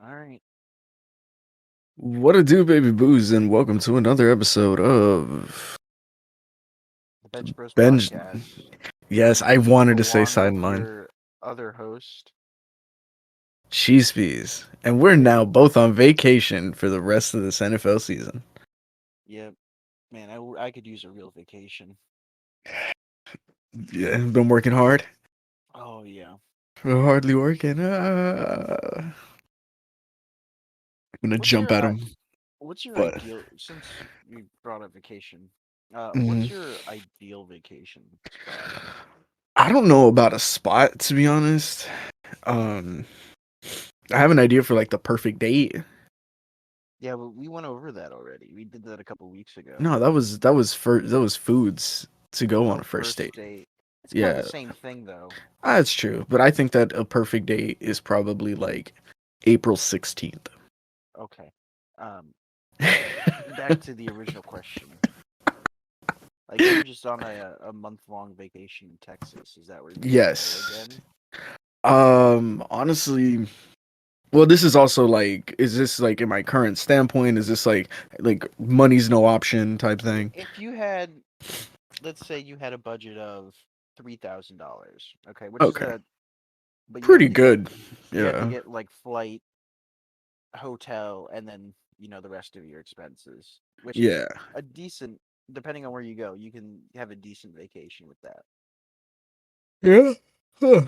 All right. What a do, baby boos, and welcome to another episode of The Bench Bros Benj. podcast. Yes, I wanted to say Along with sideline. your other host. Cheese Bees. And we're now both on vacation for the rest of this NFL season. Yep. Man, I could use a real vacation. Yeah, been working hard. Oh, yeah. We're hardly working. I'm gonna What's jump your at uh, him. what's your But ideal since you brought up vacation? What's mhm. your ideal vacation spot? I don't know about a spot, to be honest. Um, I have an idea for like the perfect date. Yeah, but we went over that already. We did that a couple weeks ago. No, that was foods to go on Oh, a first first date. date. It's kind of the Yeah, same thing though. that's true, but I think that a perfect date is probably like April 16th. Okay. Um, Back to the original question. Like you're just on a month long vacation in Texas. Is that where you want to go Yes. again? Honestly, well, this is also like, is this like in my current standpoint? Is this like money's no option type thing? If you had, let's say you had a budget of $3,000, okay, which is Okay. a, but Pretty good. you have to Yeah. get like flight, hotel, and then the rest of your expenses, which is Yeah. a decent, depending on where you go, you can have a decent vacation with that. Yeah. Huh.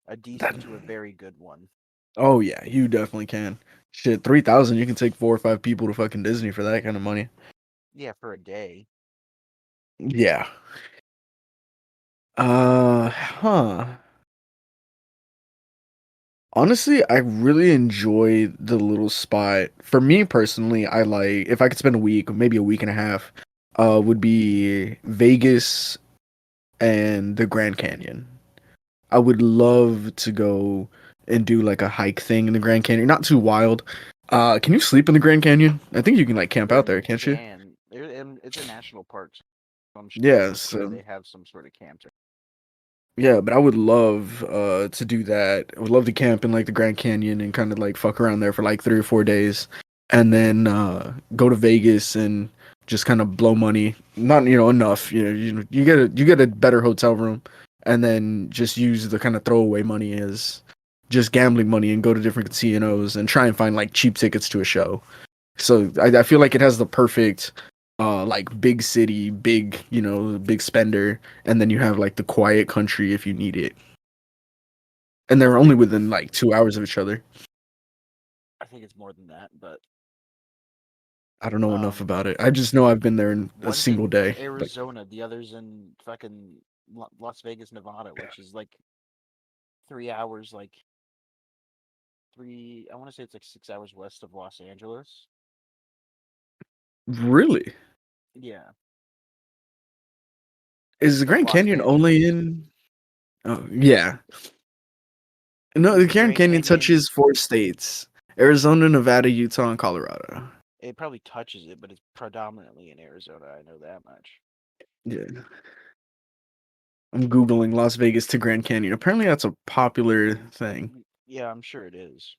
A That, decent to a very good one. oh yeah, you definitely can. Shit, 3,000, you can take 4 or 5 people to fucking Disney for that kind of money. Yeah, for a day. Yeah. Huh. Honestly, I really enjoy the little spot. For me personally, I like if I could spend a week, maybe a week and a half, would be Vegas and the Grand Canyon. I would love to go and do like a hike thing in the Grand Canyon. Not too wild. Can you sleep in the Grand Canyon? I think you can like camp Sure, out you there, can't you? can. And it's a national park, so Yeah, I'm sure so they have some sort of camps. yeah, but I would love to do that. I would love to camp in like the Grand Canyon and kind of like fuck around there for like 3 or 4 days, and then go to Vegas and just kind of blow money. Not enough. You get a better hotel room, and then just use the kind of throwaway money as just gambling money and go to different casinos and try and find like cheap tickets to a show. So I feel like it has the perfect like big city, big spender, and then you have like the quiet country if you need it. And they're One only thing with within like 2 hours of each other. I think it's more than that, but I don't know enough um about it. I just know I've been there in a one's single in day. Like Arizona, the other's in fucking Las Vegas, Nevada, which is like 3 hours, like three. I want to say it's like 6 hours west of Los Angeles. really? Yeah, Is the like Grand Los Canyon only Angeles. in Oh, yeah. No, the The Grand Grand Canyon Canyon, touches 4 states. Arizona, Nevada, Utah, and Colorado. it probably touches it, but it's predominantly in Arizona. I know that much. Yeah. I'm Googling Las Vegas to Grand Canyon. Apparently that's a popular thing. Yeah, I'm sure it is.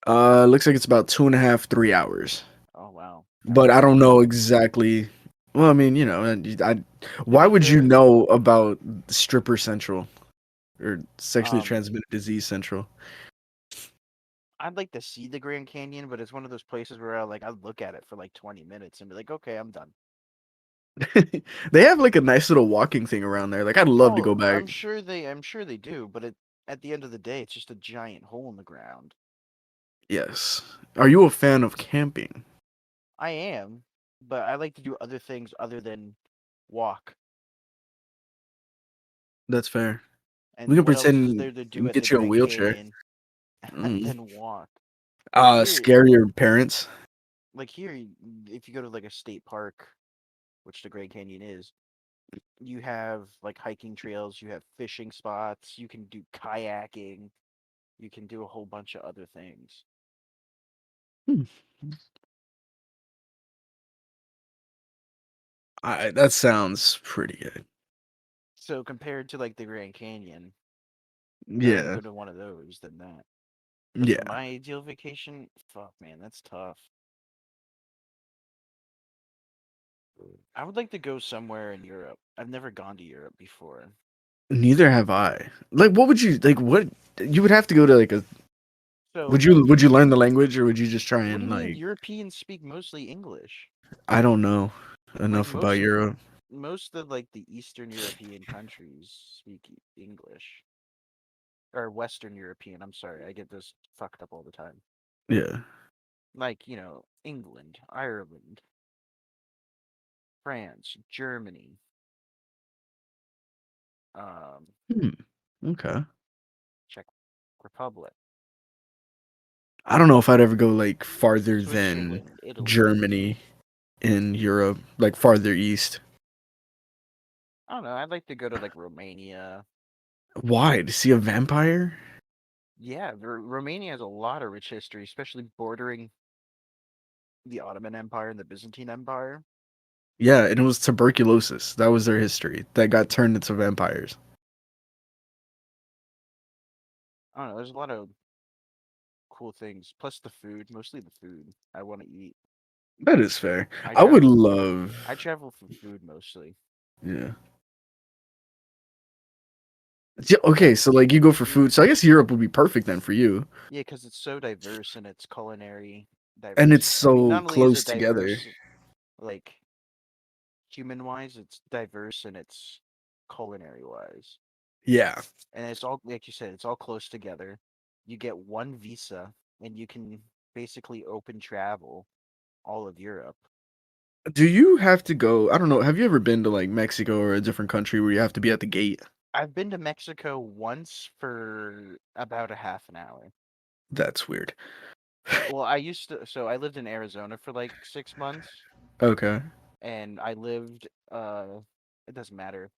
Looks like it's about 2.5, 3 hours. Oh wow. I But didn't I know don't that. know exactly. Well, I mean, To why be would you fair, know about Stripper Central or Sexually um, Transmitted Disease Central? I'd like to see the Grand Canyon, but it's one of those places where I'd look at it for like 20 minutes and be like, okay, I'm done. They have like a nice little walking thing around there. Like I'd love to Oh, go back. I'm sure they do, but at the end of the day, it's just a giant hole in the ground. Yes. Are you a fan of camping? I am, but I like to do other things other than walk. That's fair. We And can what else is pretend there to do and at the get you a Grand wheelchair. Canyon Mm. than walk? Like here, Scare your parents. if you go to like a state park, which the Grand Canyon is, you have like hiking trails, you have fishing spots, you can do kayaking, you can do a whole bunch of other things. Hmm. That sounds pretty good. So compared to like the Grand Canyon, I'd rather Yeah. go to one of those than that. But for Yeah. my ideal vacation, fuck man, that's tough. I would like to go somewhere in Europe. I've never gone to Europe before. Neither have I. Like, what would you like? What you would have to go to like a. So, Would you learn the language or would you just try what do and you mean like? Europeans speak mostly English? I don't know Like enough about Europe. most of like the Eastern European countries speak English. Or Western European, I'm sorry. I get this fucked up all the time. Yeah. Like, England, Ireland, France, Germany, um, Hmm. Okay. Czech Republic, I don't know if I'd ever go like farther than Switzerland, Italy. Germany in Europe, like farther east. I don't know. I'd like to go to like Romania. Why? To see a vampire? Yeah, Romania has a lot of rich history, especially bordering the Ottoman Empire and the Byzantine Empire. Yeah, and it was tuberculosis. That was their history. That got turned into vampires. I don't know. There's a lot of cool things. Plus the food, mostly the food I want to eat. That is fair. I I would travel. love. I travel for food mostly. Yeah. Yeah, okay, so like you go for food. So I guess Europe would be perfect then for you. Yeah, because it's so diverse in its culinary And it's diversity. I mean, so not only is close it together. diverse, like human wise, it's diverse in its culinary wise. Yeah. And it's all, like you said, it's all close together. You get one visa and you can basically open travel all of Europe. Do you have to go? I don't know. Have you ever been to like Mexico or a different country where you have to be at the gate? I've been to Mexico once for about a half an hour. That's weird. Well, I used to, so I lived in Arizona for like 6 months, Okay. and I lived, it doesn't matter.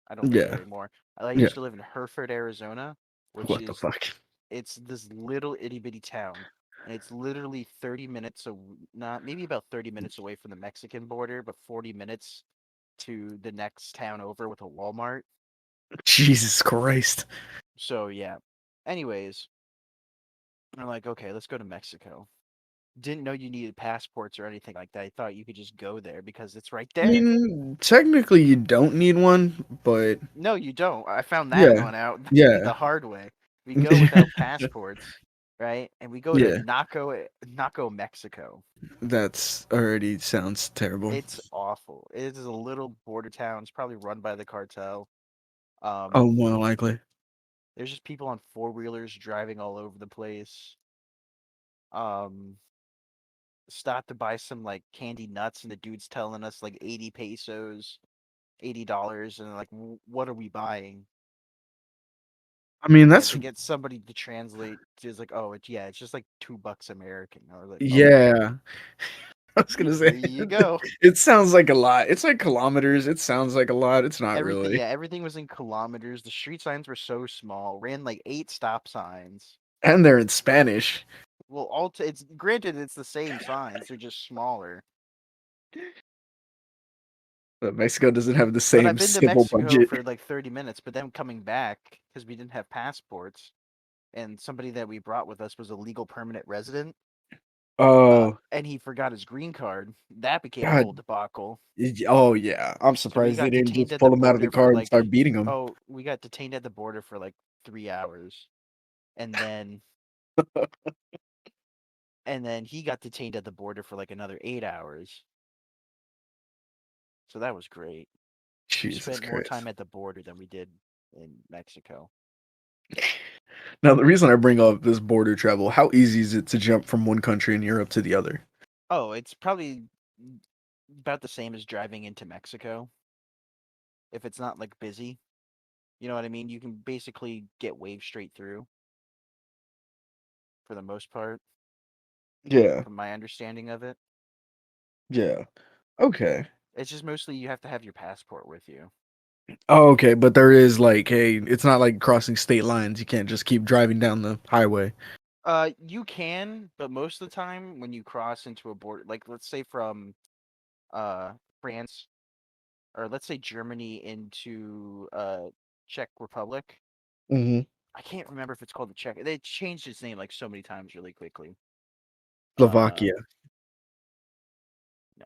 I don't live there Yeah. anymore. I Yeah. used to live in Hereford, Arizona, which What the is fuck? it's this little itty bitty town, and it's literally 30 minutes not maybe about 30 minutes away from the Mexican border, but 40 minutes to the next town over with a Walmart. Jesus Christ. So yeah. Anyways, I'm like, okay, let's go to Mexico. Didn't know you needed passports or anything like that. I thought you could just go there because it's right I there. mean, technically you don't need one, but No, you don't. I found that yeah. one out Yeah. the hard way. We go without passports, right? And we go to Yeah. Naco, Mexico. That's already sounds terrible. It's awful. It is a little border town. It's probably run by the cartel. Oh, Um, more than likely. there's just people on four-wheelers driving all over the place. Um, stopped to buy some like candy nuts, and the dude's telling us like 80 pesos, $80, and like, what are we buying? I mean, We had that's to get somebody to translate. It's like, oh, it's just like $2 American. I was like, okay, yeah. I was gonna here say you go. it sounds like a lot. It's like kilometers. It sounds like a lot. It's not Everything, really. yeah, everything was in kilometers. The street signs were so small. Ran like 8 stop signs. And they're in Spanish. Well, it's granted it's the same signs. They're just smaller. But Mexico doesn't have the But I've same been to civil Mexico budget. for like 30 minutes. But then coming back because we didn't have passports, and somebody that we brought with us was a legal permanent resident. Oh And he forgot his green card. That became a whole God. debacle. Oh yeah. I'm So we surprised they got didn't detained just at the pull him out of the border for car and like, start beating him. oh, we got detained at the border for like 3 hours, and then he got detained at the border for like another 8 hours. So that was great. We Jesus spent more Christ. time at the border than we did in Mexico. Now the reason I bring up this border travel, how easy is it to jump from one country in Europe to the other? Oh, it's probably about the same as driving into Mexico if it's not like busy. You know what I mean? You can basically get wave straight through for the most part, Yeah. from my understanding of it. Yeah. Okay. It's just mostly you have to have your passport with you. Oh, okay, but there is like, hey, it's not like crossing state lines. You can't just keep driving down the highway. You can, but most of the time when you cross into a border, like let's say from uh France, or let's say Germany into Czech Republic, Hmm. I can't remember if it's called the Czech. They changed its name like so many times really quickly. Uh, Slovakia. no,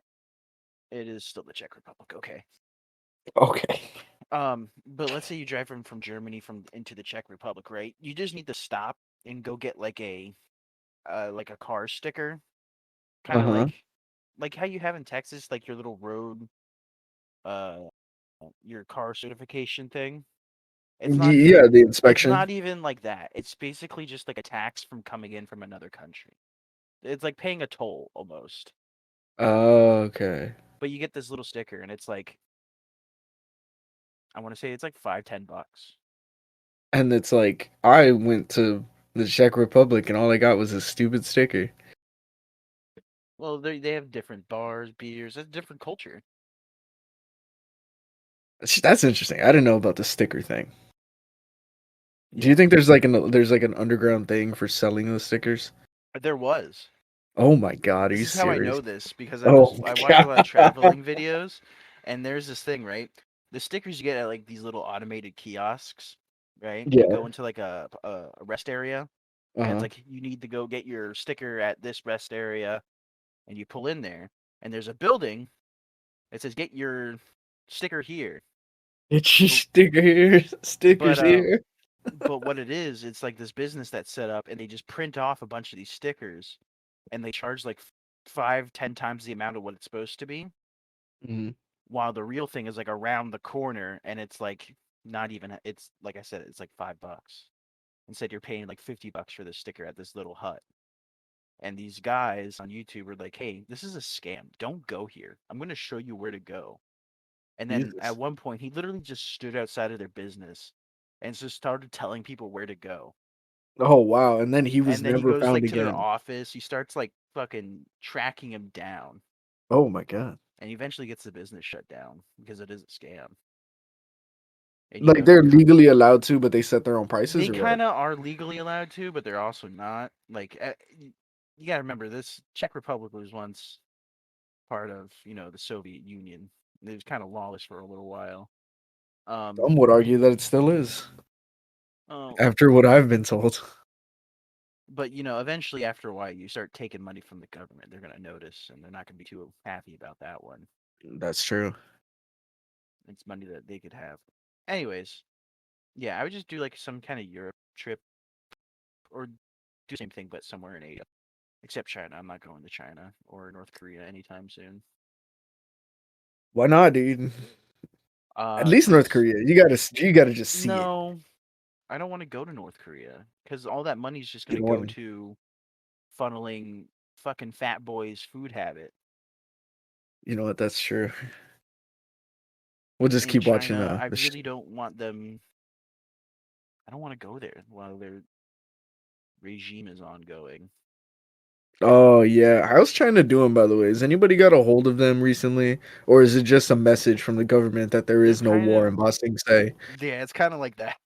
it is still the Czech Republic. Okay. Okay. But let's say you drive from Germany from into the Czech Republic, right? You just need to stop and go get like a car sticker, kind Uh of huh. like how you have in Texas, like your little road, uh, your car certification thing. It's not Yeah, the it's inspection. not even like that. It's basically just like a tax from coming in from another country. It's like paying a toll almost. Okay. But you get this little sticker and it's like I want to say it's like 5, $10. And it's like I went to the Czech Republic and all I got was a stupid sticker. Well, they have different bars, beers, it's a different culture. That's interesting. I didn't know about the sticker thing. Do you Yeah. think there's like an underground thing for selling the stickers? But there was. Oh my god, are This you is how I serious? know this because Oh I watch a lot of god. traveling videos, and there's this thing, right? The stickers you get at like these little automated kiosks, right? You Yeah. go into like a rest area, and it's Uh-huh. like you need to go get your sticker at this rest area, and you pull in there, and there's a building that says get your sticker here. It's your But sticker here, but stickers here. what it is, it's like this business that's set up, and they just print off a bunch of these stickers, and they charge like 5, 10 times the amount of what it's supposed to be. Mhm. While the real thing is like around the corner, and it's like not even. It's like I said, it's like $5. Instead, you're paying like $50 for this sticker at this little hut. And these guys on YouTube are like, "Hey, this is a scam. Don't go here. I'm going to show you where to go." And then at Jesus. one point, he literally just stood outside of their business and just started telling people where to go. Oh wow, and then he was And then he never goes found like to their again. office. He starts like fucking tracking him down, Oh my god. and he eventually gets the business shut down because it is a scam. And Like they're legally allowed to, but they set their own prices they or what? kind of are legally allowed to, but they're also not. Like you got to remember, this Czech Republic was once part of the Soviet Union. It was kind of lawless for a little while. Um, Some would argue that it still is, oh, after what I've been told. but eventually after a while, you start taking money from the government. They're gonna notice, and they're not gonna be too happy about that one. That's true. It's money that they could have. Anyways, yeah, I would just do like some kind of Europe trip or do the same thing, but somewhere in Asia. Except China. I'm not going to China or North Korea anytime soon. Why not, dude? At least North Cause Korea. You gotta just see it. no, I don't want to go to North Korea. Cause all that money's just You gonna don't go want to funneling fucking fat boys' food habit. you know what, that's true. We'll just In keep watching China, I the sh really don't want them. I don't want to go there while their regime is ongoing. Oh yeah. How's China doing, by the way? Has anybody got a hold of them recently? Or is it just a message from the government that there They're is no kind war of, in Boston say? yeah, it's kind of like that.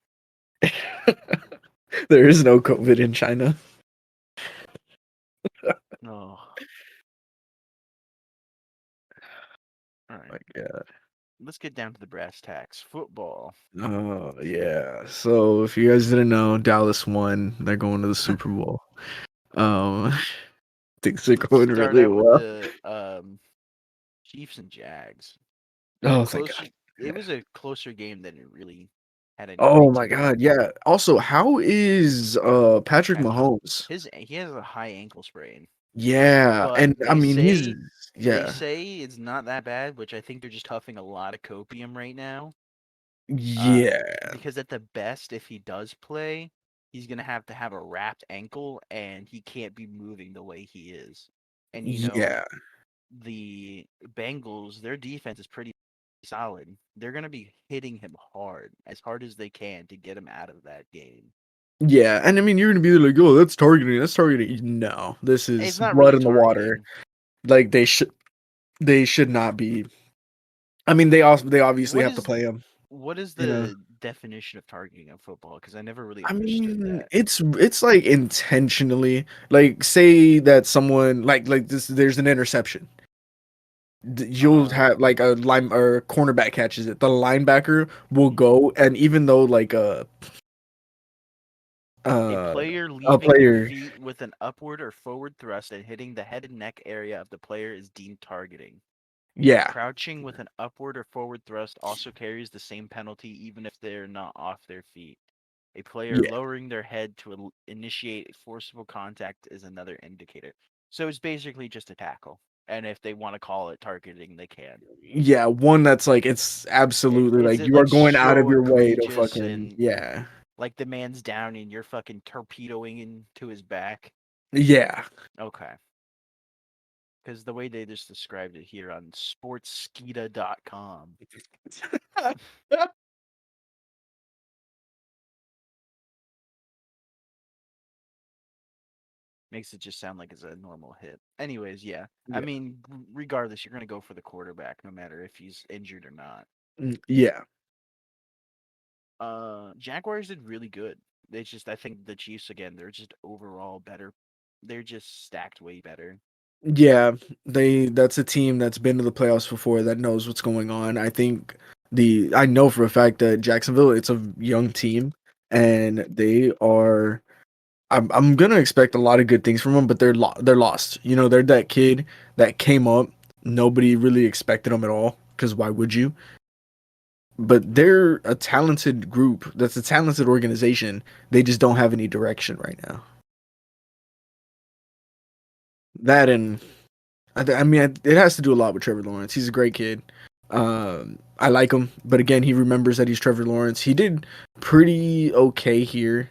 There is no COVID in China. Oh, all right. My God. Let's get down to the brass tacks. Football. Oh yeah. So if you guys didn't know, Dallas won. They're going to the Super Bowl. Um things are Let's going start really out with well. the Chiefs and Jags. Oh thank Closer. God. It Yeah. was a closer game than it really had any Oh right my to be. God. Yeah. Also, how is Patrick Pat, Mahomes? he has a high ankle sprain, Yeah. but And I mean he's they yeah. say it's not that bad, which I think they're just huffing a lot of copium right now. Uh, Yeah. because at the best, if he does play, he's gonna have to have a wrapped ankle, and he can't be moving the way he is. And Yeah. the Bengals, their defense is pretty solid. They're gonna be hitting him as hard as they can to get him out of that game. Yeah. And I mean you're gonna be like, oh, that's targeting. That's targeting. No, this It's is not blood really in the water. targeting. Like they should not be. I mean they obviously What have to is play him, what is you know. the definition of targeting in football? Because I never really I understood mean, that. it's like intentionally, like say that someone like this, there's an interception. Uh You'll huh. have like a line or cornerback catches it. The linebacker will Hmm. go, and even though like A Uh, player a leaving their player. feet with an upward or forward thrust and hitting the head and neck area of the player is deemed targeting. Yeah, Crouching with an upward or forward thrust also carries the same penalty even if they're not off their feet. A player yeah, lowering their head to initiate forcible contact is another indicator. So it's basically just a tackle. And if they want to call it targeting, they can. yeah. One that's like it's absolutely It's like you are like going out of so your way to egregious fucking and yeah, like the man's down and you're fucking torpedoing into his back. yeah. Okay. Because the way they just described it here on sportskeeda.com makes it just sound like it's a normal hit. Anyways, yeah. I Yeah. mean, regardless, you're going to go for the quarterback no matter if he's injured or not. Yeah. Jaguars did really good. They just, I think the Chiefs again, they're just overall better. They're just stacked way better. Yeah, that's a team that's been to the playoffs before that knows what's going on. I think I know for a fact that Jacksonville, it's a young team and they are I'm gonna expect a lot of good things from them, but they're lost. You know, they're that kid that came up, nobody really expected them at all, because why would you? But they're a talented group. That's a talented organization. They just don't have any direction right now. That and I mean, it has to do a lot with Trevor Lawrence. He's a great kid. I like him, but again, he remembers that he's Trevor Lawrence. He did pretty okay here.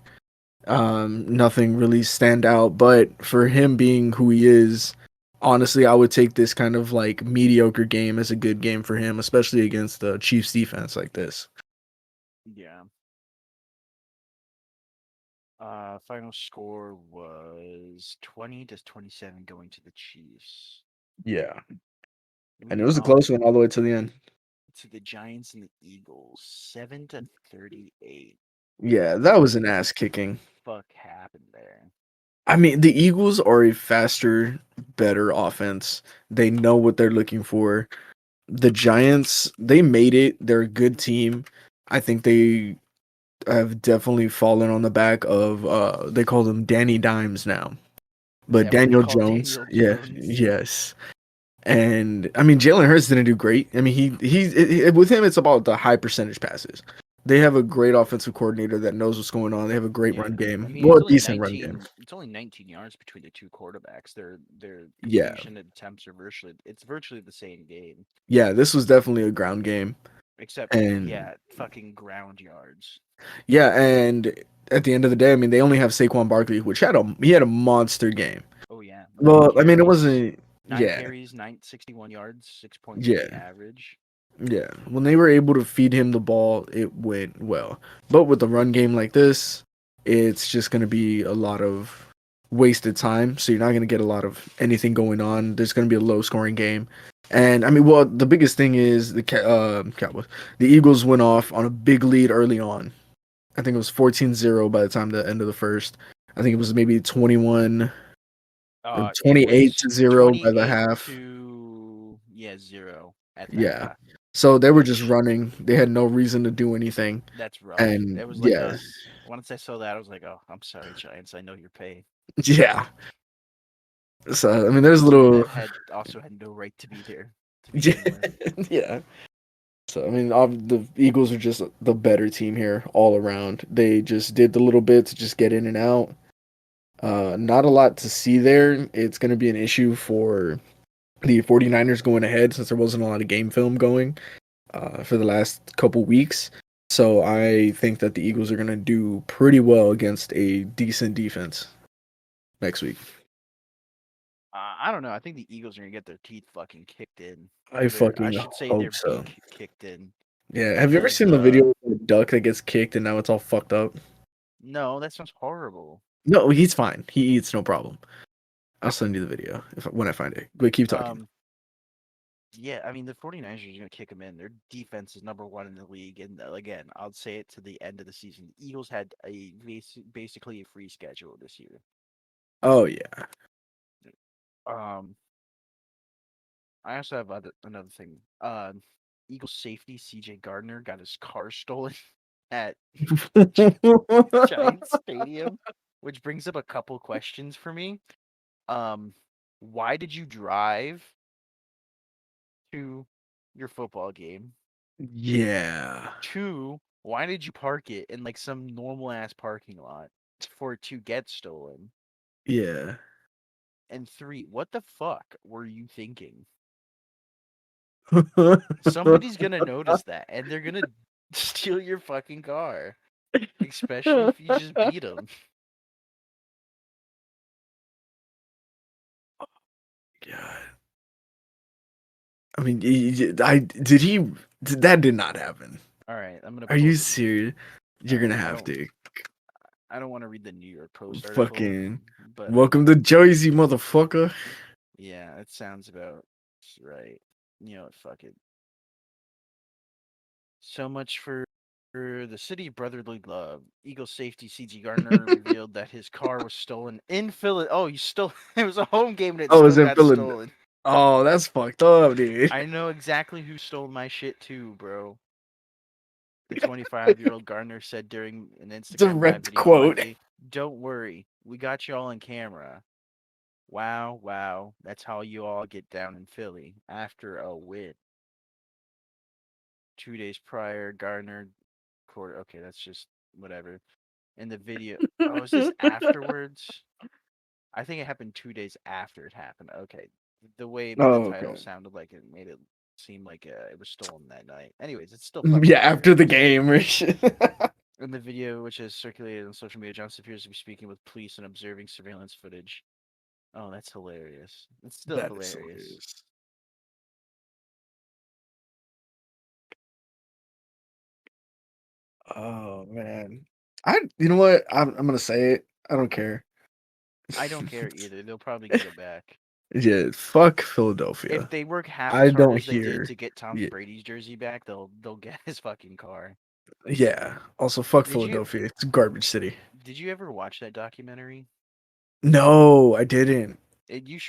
Nothing really stand out, but for him being who he is, honestly, I would take this kind of like mediocre game as a good game for him, especially against the Chiefs defense like this. Yeah. Final score was 20-27 going to the Chiefs. Yeah, and it Moving was a on close one all the way to the end. to the Giants and the Eagles, 7-38. Yeah, that What was an the ass kicking. fuck happened there? I mean, the Eagles are a faster, better offense. They know what they're looking for. The Giants, they made it. They're a good team. I think they have definitely fallen on the back of they call them Danny Dimes now. Is But that what they Daniel call Jones, Daniel yeah, Jones? yes. And I mean Jalen Hurts didn't do great. I mean with him it's about the high percentage passes. They have a great offensive coordinator that knows what's going on. They have a great Yeah. run I game. mean, Well, a decent run game. It's only 19 yards between the two quarterbacks. Their Yeah. completion attempts are virtually the same game. Yeah, this was definitely a ground game. Except And yeah, fucking ground yards. yeah, and at the end of the day, I mean, they only have Saquon Barkley, which he had a monster game. Oh yeah. Well, I mean, it wasn't. Nine Yeah, carries, 961 yards, 6.3 yeah, average. yeah. When they were able to feed him the ball, it went well. But with a run game like this, it's just going to be a lot of wasted time. So you're not going to get a lot of anything going on. There's going to be a low scoring game. And I mean, well, the biggest thing is Cowboys. The Eagles went off on a big lead early on. I think it was 14-0 by the time the end of the first. I think it was maybe 21 or It 28 was to 0 by the 28 half. to 0 at the Yeah. half, So they were just which running. They had no reason to do anything. that's rough. And It was like yeah. us. Once I saw that, I was like, "Oh, I'm sorry, Giants. I know you're paid." Yeah. So I mean there's A a team little that had no right to be there to yeah. begin with. Yeah. So I mean the Eagles are just the better team here all around. They just did the little bit to just get in and out. Not a lot to see there. It's going to be an issue for the 49ers going ahead since there wasn't a lot of game film going for the last couple weeks. So I think that the Eagles are going to do pretty well against a decent defense next week. I don't know. I think the Eagles are gonna get their teeth fucking kicked in, I I fucking should say their hope so. beak kicked in, Yeah, have you ever because seen the video of the duck that gets kicked and now it's all fucked up? no, that sounds horrible. No, he's fine. He eats no problem. I'll send you the video when I find it. But keep talking. Yeah, I mean the 49ers are gonna kick them in. Their defense is number one in the league, and again, I'll say it to the end of the season. The Eagles had basically a free schedule this year. Oh yeah. Um, I also have another thing. Eagles safety CJ Gardner got his car stolen at Giants Stadium, which brings up a couple questions for me. Um, why did you drive to your football game? Yeah. 2, why did you park it in like some normal ass parking lot for it to get stolen? Yeah. And 3, what the fuck were you thinking? Somebody's gonna notice that and they're gonna steal your fucking car, especially if you just beat them. God. I mean, that did not happen. All right, I'm gonna Are pull you up the. serious? All You're right, gonna have to. I don't want to read the New York Post article, Fucking but welcome to Jersey, motherfucker. yeah, it sounds about right. You know what? Fuck it. So much for the city of brotherly love. Eagle safety C.G. Gardner revealed that his car was stolen in Philly. Oh, you stole. It was a home game and it Oh, is still it got feeling? stolen. Oh, that's fucked up, dude. I know exactly who stole my shit too, bro. The 25-year-old Gardner said during an Instagram live Direct video on quote. Monday, "Don't worry, we got you all on camera. Wow, wow, that's how you all get down in Philly after a win." 2 days prior, Gardner quarter. Okay, that's just whatever. In the video, oh, is this afterwards? I think it happened 2 days after it happened. Okay, the way the Oh, title okay. sounded like it made it seem like it was stolen that night. Anyways, it's still fucking Yeah, after the hilarious. game or shit. In the video, which has circulated on social media, Johnson appears to be speaking with police and observing surveillance footage. Oh, that's hilarious. It's still That is hilarious. hilarious. Oh man, you know what? I'm gonna say it. I don't care. I don't care either. They'll probably get it back. Yeah, fuck If Philadelphia. they work half I as hard don't as they did hear. to get Tom Yeah, Brady's jersey back, they'll get his fucking car. yeah. Also, fuck Did you Philadelphia. It's a garbage city. did you ever watch that documentary? No, I didn't.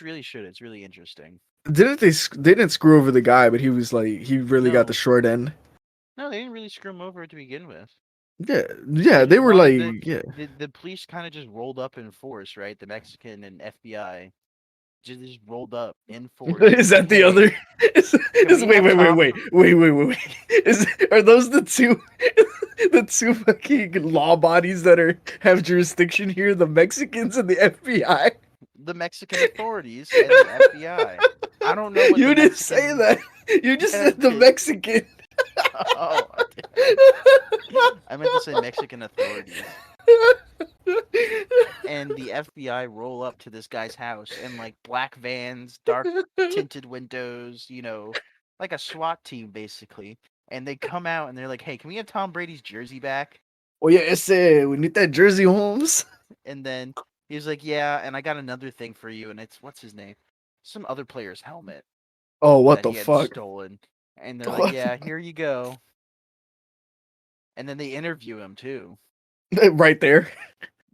Really should. It's really interesting. Didn't they? They didn't screw over the guy, but he was like, he really got the No, short end. no, they didn't really screw him over to begin with. Yeah, They yeah. They just were wanted like, yeah. the police kind of just rolled up in force, right? The Mexican and FBI just rolled up in force and Is said, that the "Hey, other? can we Wait, have wait, wait, Tom?" wait, wait, wait, wait, wait. Are those the two, the two fucking law bodies that have jurisdiction here? The Mexicans and the FBI. The Mexican authorities and the FBI. I don't know what the You didn't say Mexican. that. You just Yeah, I said the did. Mexican. Oh, I meant to say Mexican authorities. And the FBI roll up to this guy's house in like black vans, dark tinted windows, like a SWAT team basically. And they come out and they're like, "Hey, can we have Tom Brady's jersey back?" Oh yeah, ese. We need that Jersey Holmes. And then he's like, "Yeah, and I got another thing for you." And it's what's his name? Some other player's helmet Oh, what that the he had fuck? stolen. And they're like, What? "Yeah, here you go." And then they interview him too. Right there.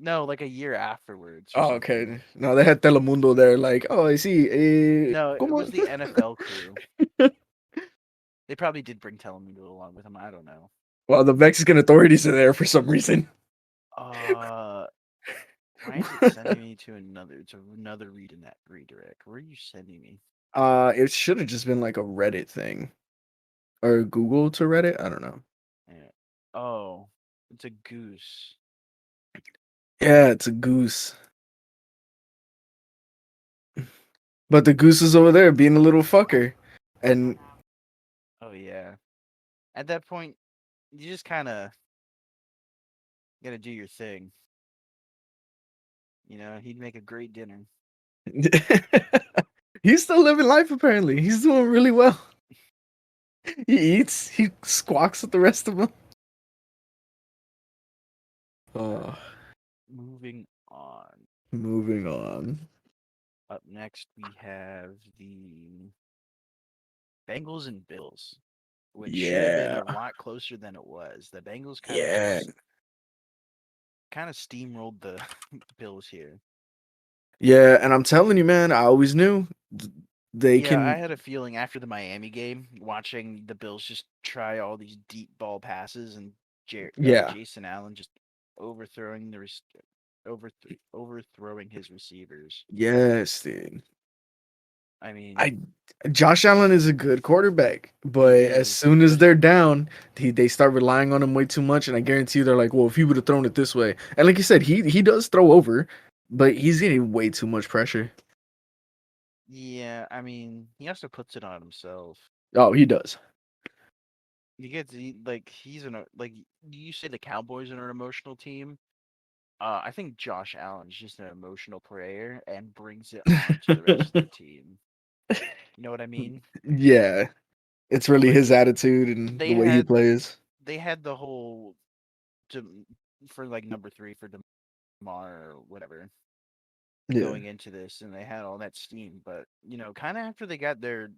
No, like a year afterwards or Oh, something. okay. No, they had Telemundo there. Like, oh, I see. No, it ¿Cómo? was the NFL crew. They probably did bring Telemundo along with them. I don't know. Well, the Mexican authorities are there for some reason. Uh, why is it sending me to another redirect? Where are you sending me? It should have just been like a Reddit thing or Google to Reddit. I don't know. Yeah. Oh, it's a goose. Yeah, it's a goose, but the goose is over there being a little fucker, and Oh yeah. At that point, you just kind of gotta do your thing. He'd make a great dinner. he's still living life. Apparently, he's doing really well. He eats. He squawks with the rest of them. Uh, Moving on. moving on. Up next, we have the Bengals and Bills, which should have been Yeah, a lot closer than it was. The Bengals kind of yeah, just kind of steamrolled the Bills here. yeah. And I'm telling you, man, I always knew they Yeah, I can. had a feeling after the Miami game, watching the Bills just try all these deep ball passes and Yeah. Jason Allen just overthrowing overthrowing his receivers. Yes, dude. I mean, I Josh Allen is a good quarterback, he but as is, soon as but they're down, they start relying on him way too much, and I guarantee you they're like, well, if he would have thrown it this way, and like you said, he does throw over, but he's getting way too much pressure. yeah, I mean, he also puts it on himself. Oh, he does. Like he's like you say the Cowboys are an emotional team. I think Josh Allen's just an emotional player and brings it on to the rest of the team. You know what I mean? Yeah, it's really Like his attitude and they the way he had plays. they had the whole to for like number 3 for Demar or whatever Yeah, going into this, and they had all that steam. But kind of after they got their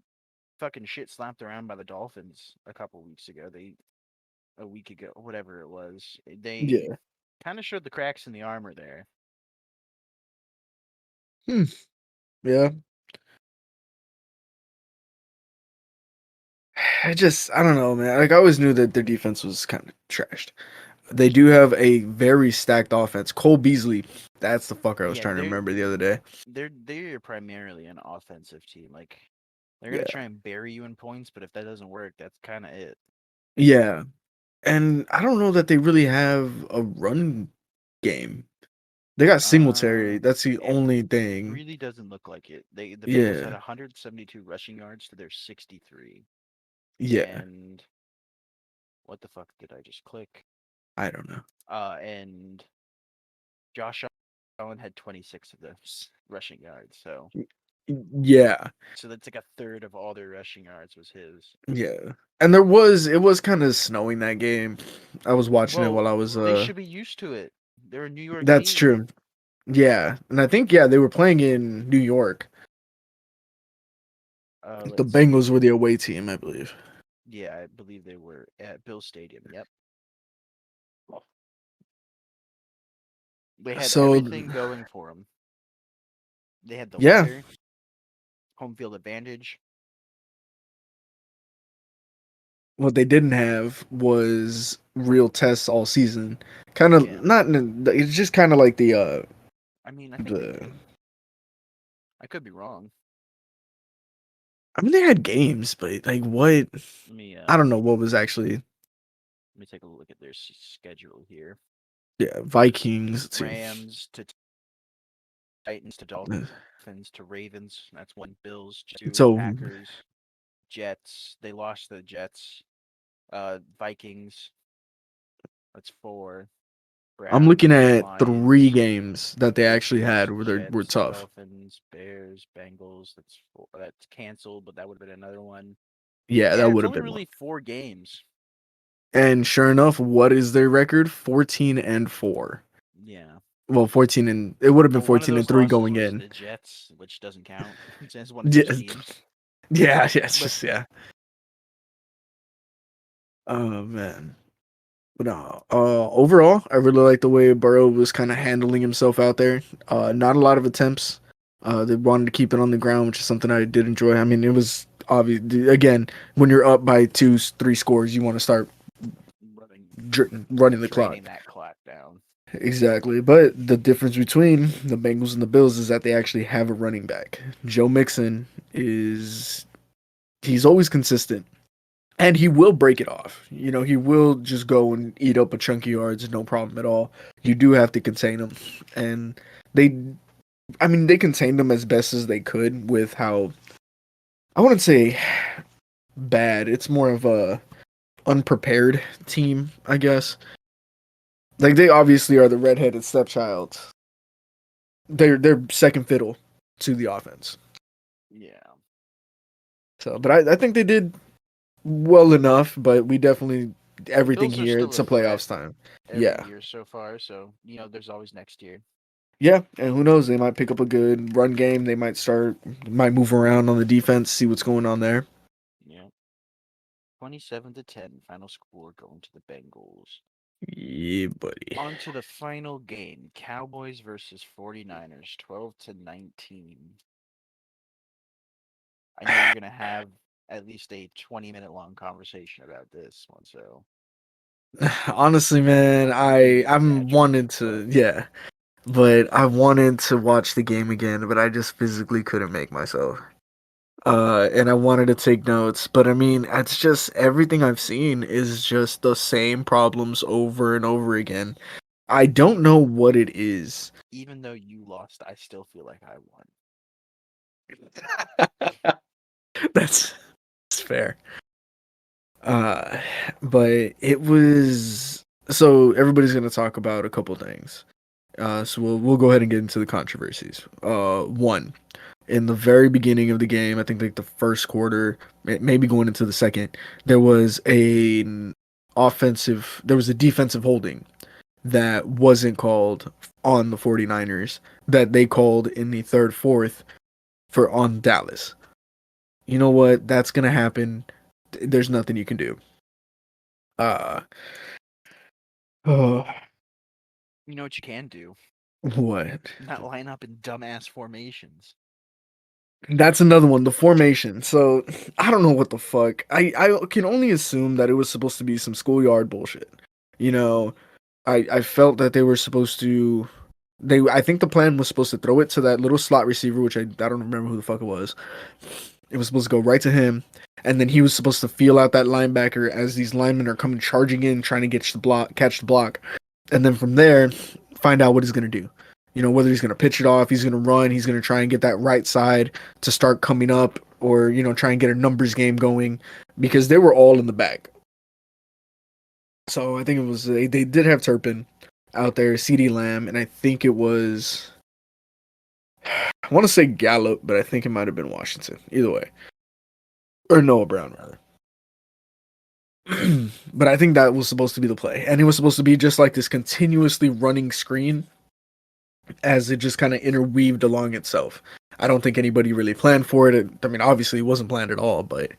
fucking shit slapped around by the Dolphins a week ago, whatever it was, they yeah, kind of showed the cracks in the armor there. hmm. Yeah. I don't know, man. Like I always knew that their defense was kind of trashed. They do have a very stacked offense. Cole Beasley, that's the fucker I was Yeah, trying to remember the other day. they're primarily an offensive team. Like they're gonna Yeah. try and bury you in points, but if that doesn't work, that's kind of it. Yeah. And I don't know that they really have a run game. They got Uh, Singletary. That's the it only thing. really doesn't look like it. The Bengals had Yeah. 172 rushing yards to their 63, Yeah. and what the fuck did I just click? I don't know. And Josh Allen had 26 of those rushing yards. Yeah. So that's like a third of all their rushing yards was his. Yeah. And it was kind of snowing that game. I was watching it while Well, I was they should be used to it. They're a New York that's team. true. Yeah. And I think yeah, they were playing in New York. The Let's Bengals were see. the away team, I believe. Yeah, I believe they were at Bill Stadium. Yep. They had So everything going for them. They had the yeah, weather, home field advantage. what they didn't have was real tests all season. Kind of Yeah. not. It's just kind of like I mean, I think they the. did. I could be wrong. I mean, they had games, but like what? Let me I don't know what was actually. take a look at their schedule here. Yeah, Vikings. Let's see. Rams to Titans to Dolphins to Ravens. That's one. Bills to So Packers. Jets. They lost the Jets. Vikings. That's 4. I'm looking Browns, at 3 Lions, games that they actually had Patriots, where they were Jets, tough. Dolphins, Bears, Bengals. That's canceled, but that would have been another one. Yeah, Yeah, that it's would have only been one. really 4 games. And sure enough, what is their record? 14-4. Yeah. Well, 14 and it would have been Well, one of 14 and those 3 losses going was in. the Jets, which doesn't count. It's one of Yeah, those teams. yeah, it's But just yeah. Oh man. But no, overall, I really like the way Burrow was kind of handling himself out there. Not a lot of attempts. They wanted to keep it on the ground, which is something I did enjoy. I mean, it was obvious. Again, when you're up by 2, 3 scores, you want to start running, running the clock. draining that clock down. Exactly. But the difference between the Bengals and the Bills is that they actually have a running back. Joe Mixon is he's always consistent. And he will break it off. You know, he will just go and eat up a chunk of yards, no problem at all. You do have to contain him. And they I mean, they contained him as best as they could with how I wouldn't say bad. It's more of a unprepared team, I guess. Like they obviously are the redheaded stepchild. They're second fiddle to the offense. Yeah. So, but I think they did well enough. But we definitely everything Bills are here. still It's a a threat playoffs time. every Yeah, year so far, so there's always next year. yeah, and who knows? They might pick up a good run game. Might move around on the defense, see what's going on there. Yeah. 27-10 final score going to the Bengals. Yeah, buddy. On to the final game, Cowboys versus 49ers, 12-19. I know you're going to have at least a 20-minute long conversation about this one, so Honestly, man, I'm wanted to, but yeah, but I wanted to watch the game again, but I just physically couldn't make myself. And I wanted to take notes, but I mean, it's just everything I've seen is just the same problems over and over again. I don't know what it is. even though you lost, I still feel like I won. That's, that's fair. Uh, but it was so everybody's gonna talk about a couple things. So we'll go ahead and get into the controversies. One, in the very beginning of the game, I think like the first quarter, maybe going into the second, there was there was a defensive holding that wasn't called on the 49ers that they called in the third fourth for on Dallas. You know what? That's gonna happen. There's nothing you can do. Uh, oh, You know what you can do? what? Not line up in dumbass formations. That's another one, the formation. So I don't know what the fuck. I can only assume that it was supposed to be some schoolyard bullshit. You know, I felt that they were supposed to I think the plan was supposed to throw it to that little slot receiver, which I don't remember who the fuck it was. It was supposed to go right to him, and then he was supposed to feel out that linebacker as these linemen are coming charging in, trying to catch the block, and then from there, find out what he's gonna do. You know, whether he's gonna pitch it off, he's gonna run, he's gonna try and get that right side to start coming up, or try and get a numbers game going, because they were all in the back. So I think it was they did have Turpin out there, CD Lamb, and I think it was I want to say Gallup, but I think it might have been Washington. Either way, or Noah Brown rather. But I think that was supposed to be the play, and it was supposed to be just like this continuously running screen as it just kind of interweaved along itself. I don't think anybody really planned for it. I mean, obviously, it wasn't planned at all, but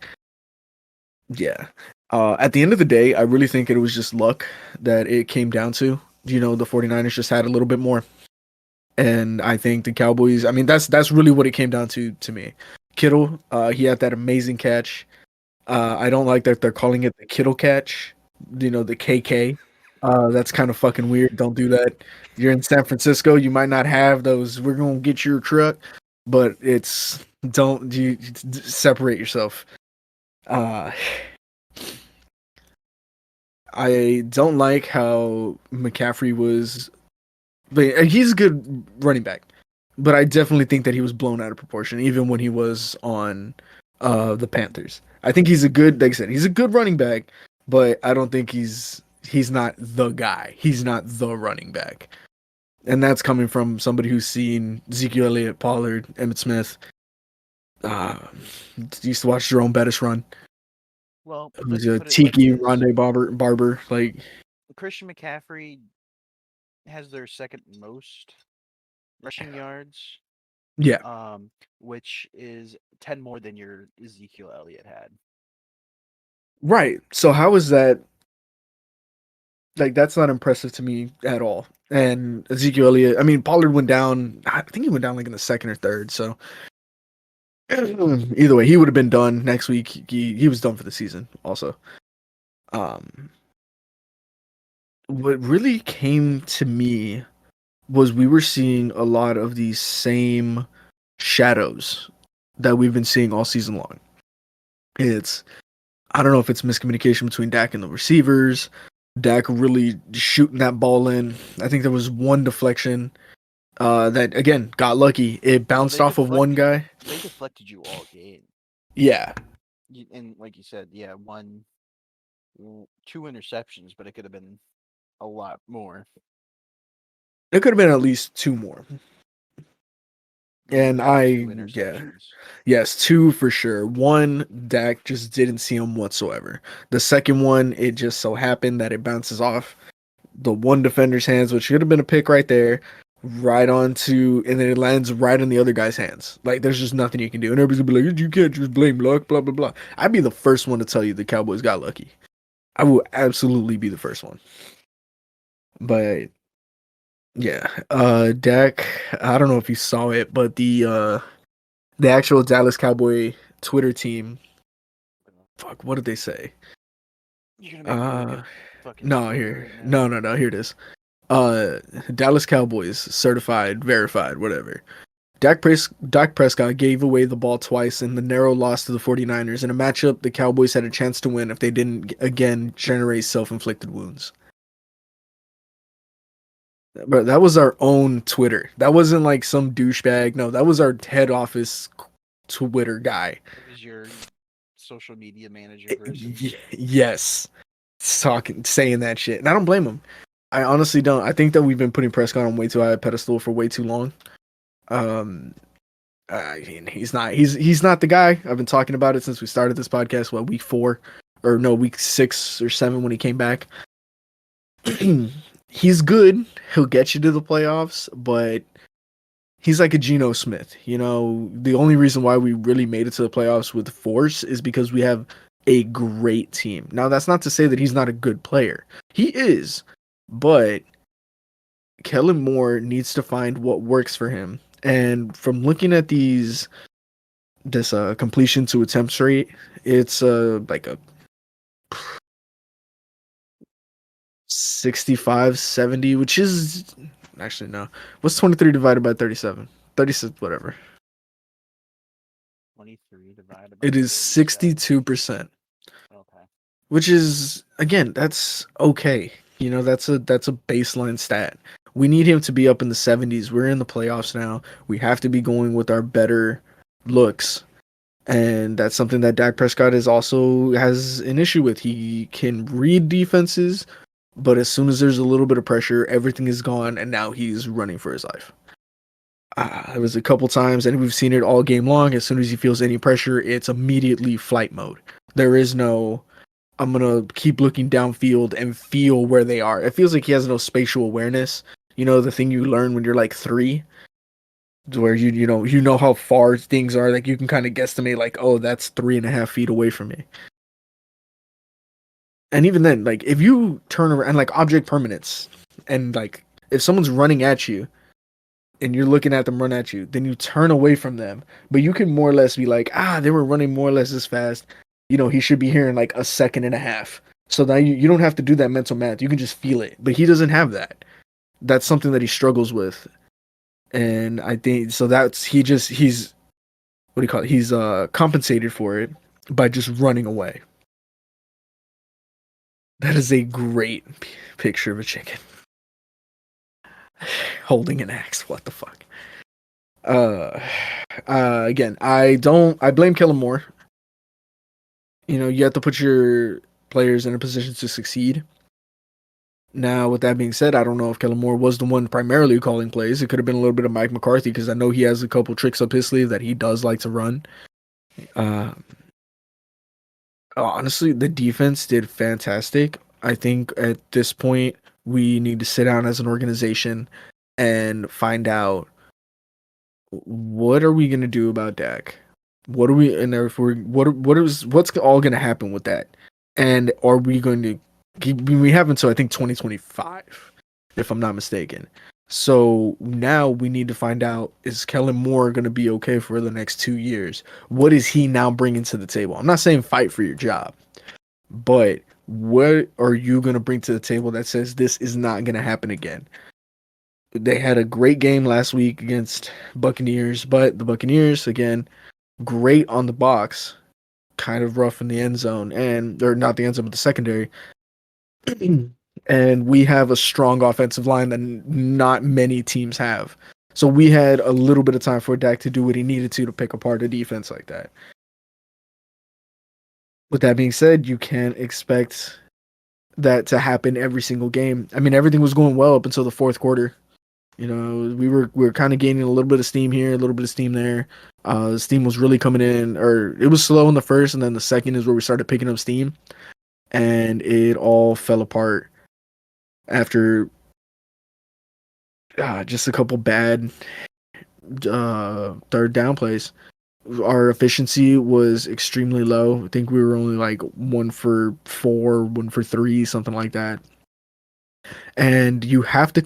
yeah. At the end of the day, I really think it was just luck that it came down to. The 49ers just had a little bit more. And I think the Cowboys, I mean, that's really what it came down to me. Kittle, he had that amazing catch. I don't like that they're calling it the Kittle catch, the KK. That's kind of fucking weird. Don't do that. You're in San Francisco, you might not have those, we're going to get your truck, but it's, don't, you separate yourself. Uh, I don't like how McCaffrey was, but he's a good running back. But I definitely think that he was blown out of proportion, even when he was on the Panthers. I think he's a good, like I said, he's a good running back, but I don't think he's not the guy. He's not the running back, and that's coming from somebody who's seen Ezekiel Elliott, Pollard, Emmitt Smith. Uh, used to watch Jerome Bettis run. Well, Who's let's a put it like Tiki this: Rondé Barber. Like, Christian McCaffrey has their second most rushing yards, yeah, which is 10 more than your Ezekiel Elliott had. right. So how is that? Like, that's not impressive to me at all. And Ezekiel Elliott, I mean, Pollard went down. I think he went down like in the second or third. So either way, he would have been done next week. He was done for the season. Also, um, what really came to me was we were seeing a lot of these same shadows that we've been seeing all season long. It's I don't know if it's miscommunication between Dak and the receivers. Dak really shooting that ball in. I think there was one deflection that again got lucky. It Well, bounced off of one guy. they deflected you all game. Yeah, And like you said, yeah, two interceptions, but it could have been a lot more. it could have been at least two more. And You had two yeah, interceptions. yes, two for sure. One, Dak just didn't see him whatsoever. The second one, it just so happened that it bounces off the one defender's hands, which should have been a pick right there, right onto, and then it lands right in the other guy's hands. Like, there's just nothing you can do. And everybody's gonna be like, you can't just blame luck, blah, blah, blah. I'd be the first one to tell you the Cowboys got lucky. I will absolutely be the first one. But yeah, Dak, I don't know if you saw it, but the actual Dallas Cowboy Twitter team, fuck, what did they say? You're gonna make me look Uh, it. fucking No, Twitter here. right now. No. Here it is. Dallas Cowboys, certified, verified, whatever. Dak Prescott gave away the ball twice in the narrow loss to the 49ers in a matchup the Cowboys had a chance to win if they didn't again generate self-inflicted wounds. But that was our own Twitter. That wasn't like some douchebag. No, that was our head office Twitter guy. It was your social media manager person. Yes. Saying that shit. And I don't blame him. I honestly don't. I think that we've been putting Prescott on way too high a pedestal for way too long. I mean, he's not the guy. I've been talking about it since we started this podcast. What, week 4 or no, week 6 or 7 when he came back. He's good. He'll get you to the playoffs, but he's like a Geno Smith. You know, the only reason why we really made it to the playoffs with force is because we have a great team. Now, that's not to say that he's not a good player. He is, but Kellen Moore needs to find what works for him. And from looking at this completion to attempts rate, it's like a 65-70, which is actually no. What's 23 divided by 37? 36, whatever. 23 divided by It is 62%. Okay. Which is, again, that's okay. You know, that's a baseline stat. We need him to be up in the 70s. We're in the playoffs now. We have to be going with our better looks. And that's something that Dak Prescott has an issue with. He can read defenses, but as soon as there's a little bit of pressure, everything is gone, and now he's running for his life. It was a couple times, and we've seen it all game long. As soon as he feels any pressure, it's immediately flight mode. There is no, I'm going to keep looking downfield and feel where they are. It feels like he has no spatial awareness. You know, the thing you learn when you're like 3, where you know how far things are. Like, you can kind of guesstimate, like, oh, that's 3.5 feet away from me. And even then, like, if you turn around, and like object permanence, and like if someone's running at you and you're looking at them run at you, then you turn away from them. But you can more or less be like, they were running more or less as fast. You know, he should be here in like 1.5 seconds. So now you don't have to do that mental math. You can just feel it. But he doesn't have that. That's something that he struggles with. And I think so he's what do you call it? He's compensated for it by just running away. That is a great picture of a chicken holding an axe. What the fuck? Again, I blame Kellen Moore. You know, you have to put your players in a position to succeed. Now, with that being said, I don't know if Kellen Moore was the one primarily calling plays. It could have been a little bit of Mike McCarthy, because I know he has a couple tricks up his sleeve that he does like to run. Honestly, the defense did fantastic. I think at this point, we need to sit down as an organization and find out, what are we going to do about Dak? What are we, and if what's all going to happen with that? And are we going to we have until I think 2025, if I'm not mistaken. So now we need to find out, is Kellen Moore going to be okay for the next 2 years? What is he now bringing to the table? I'm not saying fight for your job, but what are you going to bring to the table that says this is not going to happen again? They had a great game last week against Buccaneers, but the Buccaneers, again, great on the box, kind of rough in the end zone, or not the end zone, but the secondary. And we have a strong offensive line that not many teams have. So we had a little bit of time for Dak to do what he needed to pick apart a defense like that. With that being said, you can't expect that to happen every single game. I mean, everything was going well up until the fourth quarter. You know, we were kind of gaining a little bit of steam here, a little bit of steam there. The steam was really coming in, or it was slow in the first, and then the second is where we started picking up steam. And it all fell apart after just a couple bad third down plays. Our efficiency was extremely low. I think we were only like 1 for 4, 1 for 3, something like that. And you have to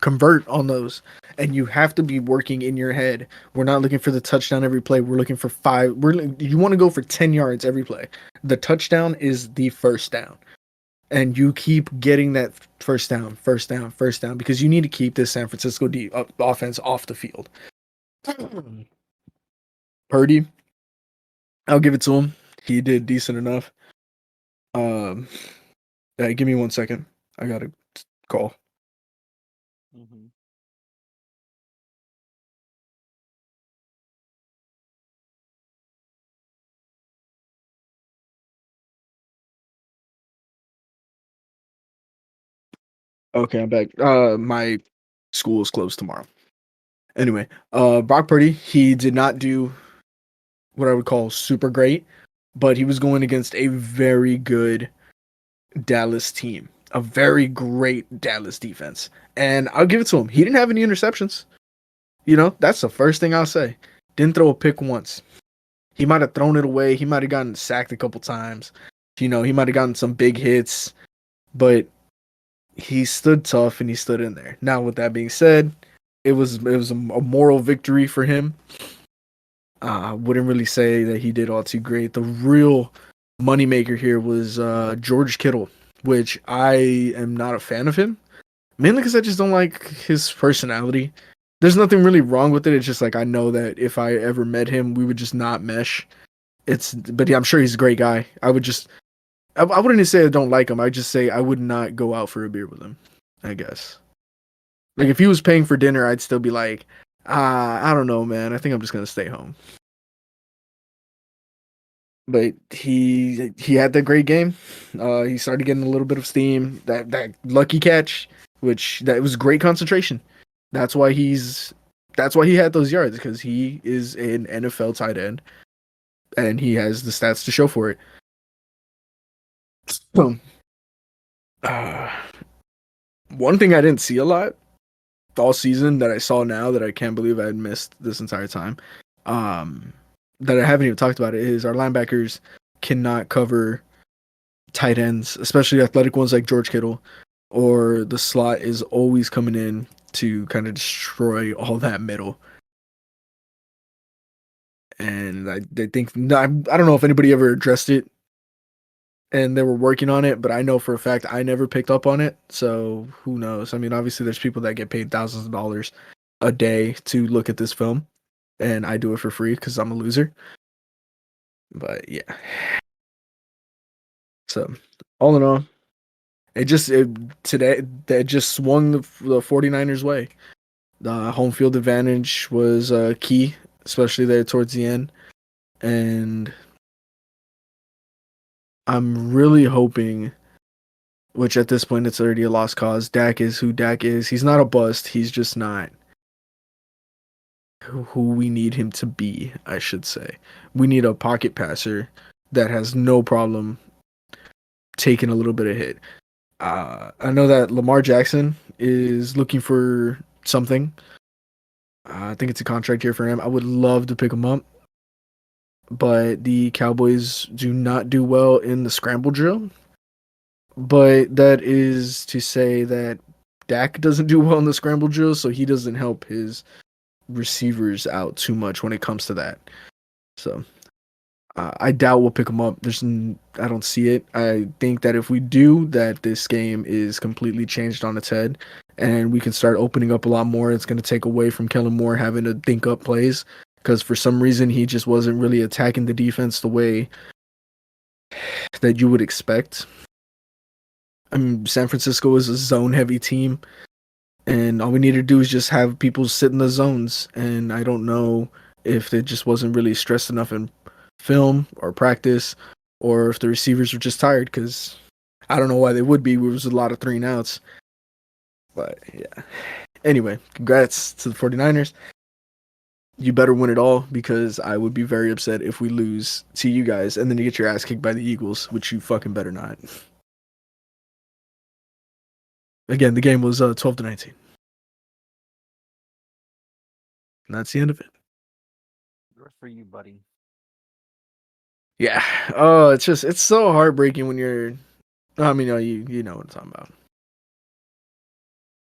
convert on those, and you have to be working in your head. We're not looking for the touchdown every play. We're looking for 5. You want to go for 10 yards every play. The touchdown is the first down. and you keep getting that first down, because you need to keep this San Francisco offense off the field. Purdy, I'll give it to him. He did decent enough. Um, give me 1 second. I got a call. Mm-hmm. Okay, I'm back. My school is closed tomorrow. Anyway, Brock Purdy, he did not do what I would call super great, but he was going against a very good Dallas team, a very great Dallas defense. And I'll give it to him. He didn't have any interceptions. That's the first thing I'll say. Didn't throw a pick once. He might have thrown it away. He might have gotten sacked a couple times. He might have gotten some big hits, but he stood tough and he stood in there. Now, with that being said, it was a moral victory for him. I wouldn't really say that he did all too great. The real moneymaker here was George Kittle, which I am not a fan of him, mainly because I just don't like his personality. There's nothing really wrong with it. It's just like I know that if I ever met him, we would just not mesh. But yeah, I'm sure he's a great guy. I wouldn't even say I don't like him. I just say I would not go out for a beer with him, I guess. Like if he was paying for dinner, I'd still be like, I don't know, man. I think I'm just gonna stay home. But he had that great game. He started getting a little bit of steam. That lucky catch, which that was great concentration. That's why he had those yards, because he is an NFL tight end and he has the stats to show for it. So, one thing I didn't see a lot all season that I saw now that I can't believe I had missed this entire time, that I haven't even talked about it, is our linebackers cannot cover tight ends, especially athletic ones like George Kittle, or the slot is always coming in to kind of destroy all that middle. And I think I don't know if anybody ever addressed it and they were working on it, but I know for a fact I never picked up on it. So who knows? I mean, obviously there's people that get paid thousands of dollars a day to look at this film, and I do it for free because I'm a loser. But yeah. So all in all, today that just swung the 49ers way. The home field advantage was key, especially there towards the end. And I'm really hoping, which at this point it's already a lost cause, Dak is who Dak is. He's not a bust. He's just not who we need him to be, I should say. We need a pocket passer that has no problem taking a little bit of hit. I know that Lamar Jackson is looking for something. I think it's a contract year for him. I would love to pick him up, but the Cowboys do not do well in the scramble drill. But that is to say that Dak doesn't do well in the scramble drill, so he doesn't help his receivers out too much when it comes to that. So I doubt we'll pick him up. I don't see it. I think that if we do, that this game is completely changed on its head, and we can start opening up a lot more. It's going to take away from Kellen Moore having to think up plays, because for some reason he just wasn't really attacking the defense the way that you would expect. I mean, San Francisco is a zone-heavy team, and all we need to do is just have people sit in the zones. And I don't know if it just wasn't really stressed enough in film or practice, or if the receivers were just tired, because I don't know why they would be. There was a lot of 3-and-outs. But yeah. Anyway, congrats to the 49ers. You better win it all, because I would be very upset if we lose to you guys and then you get your ass kicked by the Eagles, which you fucking better not. Again, the game was 12-19. And that's the end of it. Good for you, buddy. Yeah. Oh, it's so heartbreaking when you're. I mean, you know what I'm talking about.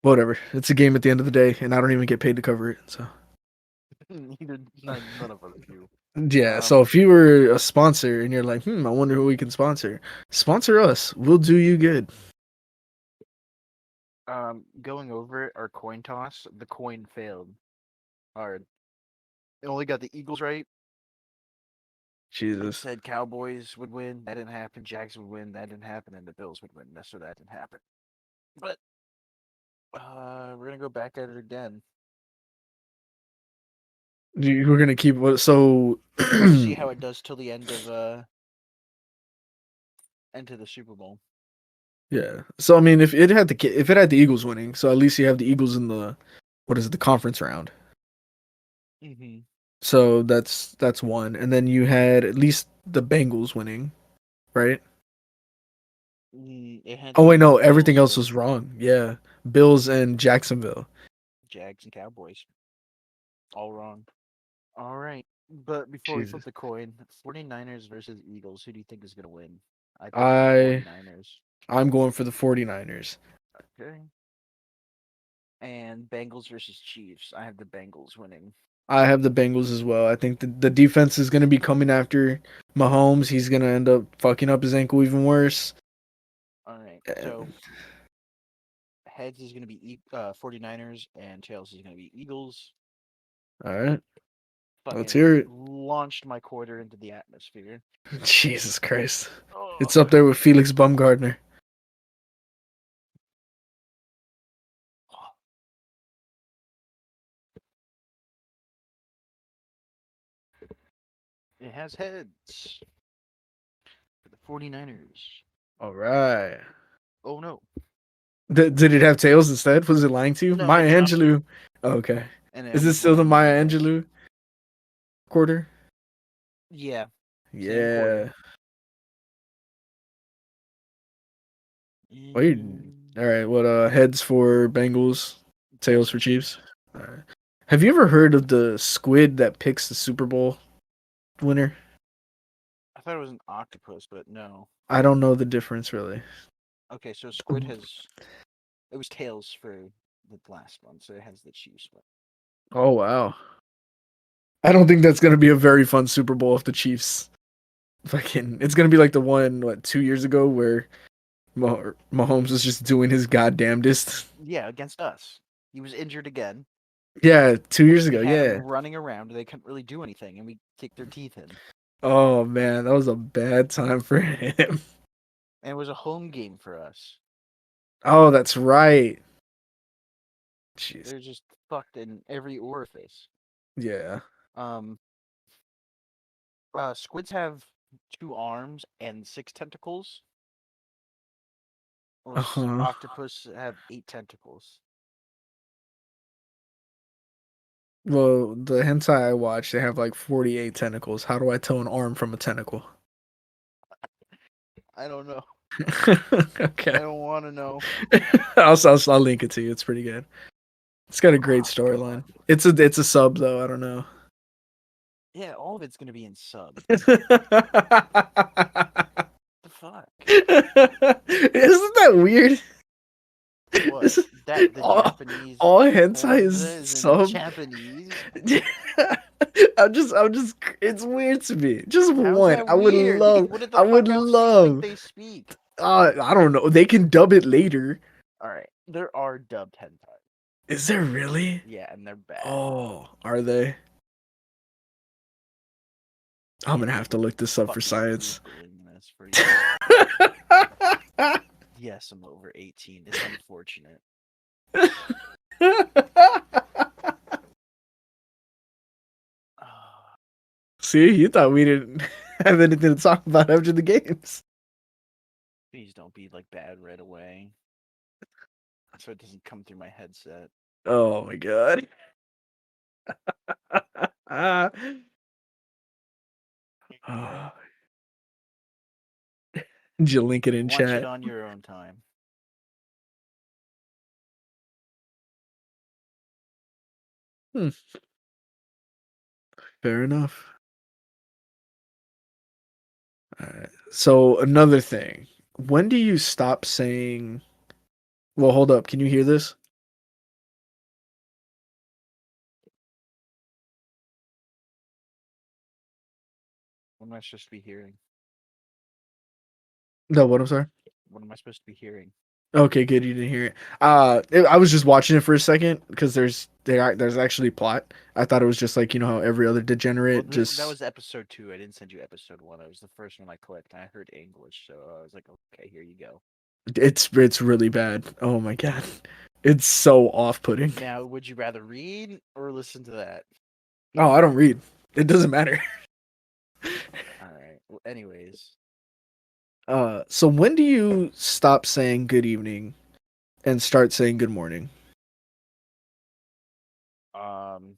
Whatever. It's a game at the end of the day, and I don't even get paid to cover it. So Neither, none of us do. Yeah, so Um, if you were a sponsor and you're like, I wonder who we can sponsor. Sponsor us. We'll do you good. going over it, our coin toss, the coin failed. Hard. It only got the Eagles right. It Jesus. said Cowboys would win. That didn't happen. Jags would win. That didn't happen. And the Bills would win. So that didn't happen. But we're gonna go back at it again. We're gonna keep what so We'll see how it does till the end of the Super Bowl. yeah. So I mean if it had the Eagles winning, so at least you have the Eagles in the what is it, the conference round. Mm-hmm. So that's one. And then you had at least the Bengals winning, right? It had Oh the wait, no, everything Bills else was winning. wrong. Yeah. Bills and Jacksonville. Jags and Cowboys. All wrong. All right. But before we flip Jesus. the coin, 49ers versus Eagles, who do you think is going to win? I think it's the I 49ers. I'm going for the 49ers. Okay. And Bengals versus Chiefs. I have the Bengals winning. I have the Bengals as well. I think the defense is going to be coming after Mahomes. He's going to end up fucking up his ankle even worse. All right. So And- heads is going to be 49ers and tails is going to be Eagles. all right. Let's Fucking hear it. launched my quarter into the atmosphere. Jesus Christ. Oh. It's up there with Felix Baumgartner. It has heads for the 49ers. All right. Oh no. Did it have tails instead? Was it lying to you? No, it Maya dropped it. Angelou. Oh, okay. And it Is this almost still went the under my Maya head. Angelou quarter? Yeah. Same quarter. Yeah. Wait. And All right. What heads for Bengals, tails tails for for Chiefs. Chiefs. All right. Have you ever heard of the squid that picks the Super Bowl winner? I thought it was an octopus, but no. I don't know the difference really. Okay, so squid has it was tails for the last one, so it has the Chiefs one. Oh wow. I don't think that's gonna be a very fun Super Bowl if the Chiefs fucking. It's gonna be like the one 2 years ago where Mahomes was just doing his goddamnedest. Yeah, against us. He was injured again. Yeah, 2 years We ago. had him Yeah. running around. They couldn't really do anything, and we kicked their teeth in. Oh man, that was a bad time for him. And it was a home game for us. Oh, that's right. Jeez. They're just fucked in every orifice. Yeah. Um, squids have 2 arms and 6 tentacles. Uh huh. Octopus have 8 tentacles. Well, the hentai I watch, they have like 48 tentacles. How do I tell an arm from a tentacle? I don't know. I Okay. don't want to know. I'll link it to you. It's pretty good. It's got a great Oh, storyline. God. It's a sub though. I don't know. Yeah, all of it's gonna be in sub. Isn't The fuck? that weird? What? That the all, Japanese all hentai ones is is in sub. Japanese? I'm just. It's weird to me. Just How's one. that weird? What I the would fuck else do you think love. they speak? I don't know. They can dub it later. All right, there are dubbed hentai. Is there really? Yeah, and they're bad. Oh, are they? I'm Can't gonna be have to look this up for fucking science. Googling this for you. Yes, I'm over 18. It's unfortunate. Ah, See, you thought we didn't have anything to talk about after the games. please don't be like bad right away, so it doesn't come through my headset. Oh my god. Ah. Did you link it in Watch it chat? on your own time. Hmm, fair enough. Alright. So another thing. When do you stop saying well, hold up, can you hear this? What am I supposed to be hearing? No, what I'm sorry. What am I supposed to be hearing? Okay, good. You didn't hear it. I was just watching it for a second because there's actually plot. I thought it was just like how every other Well, degenerate that just was episode 2. I didn't send you episode 1. It was the first one I clicked, and I heard English, so I was like, okay, here you go. it's really bad. Oh my god, it's so off-putting. Now, would you rather read or listen to that? Oh, I don't read. It doesn't matter. All right. Well, anyways, So when do you stop saying good evening and start saying good morning? um,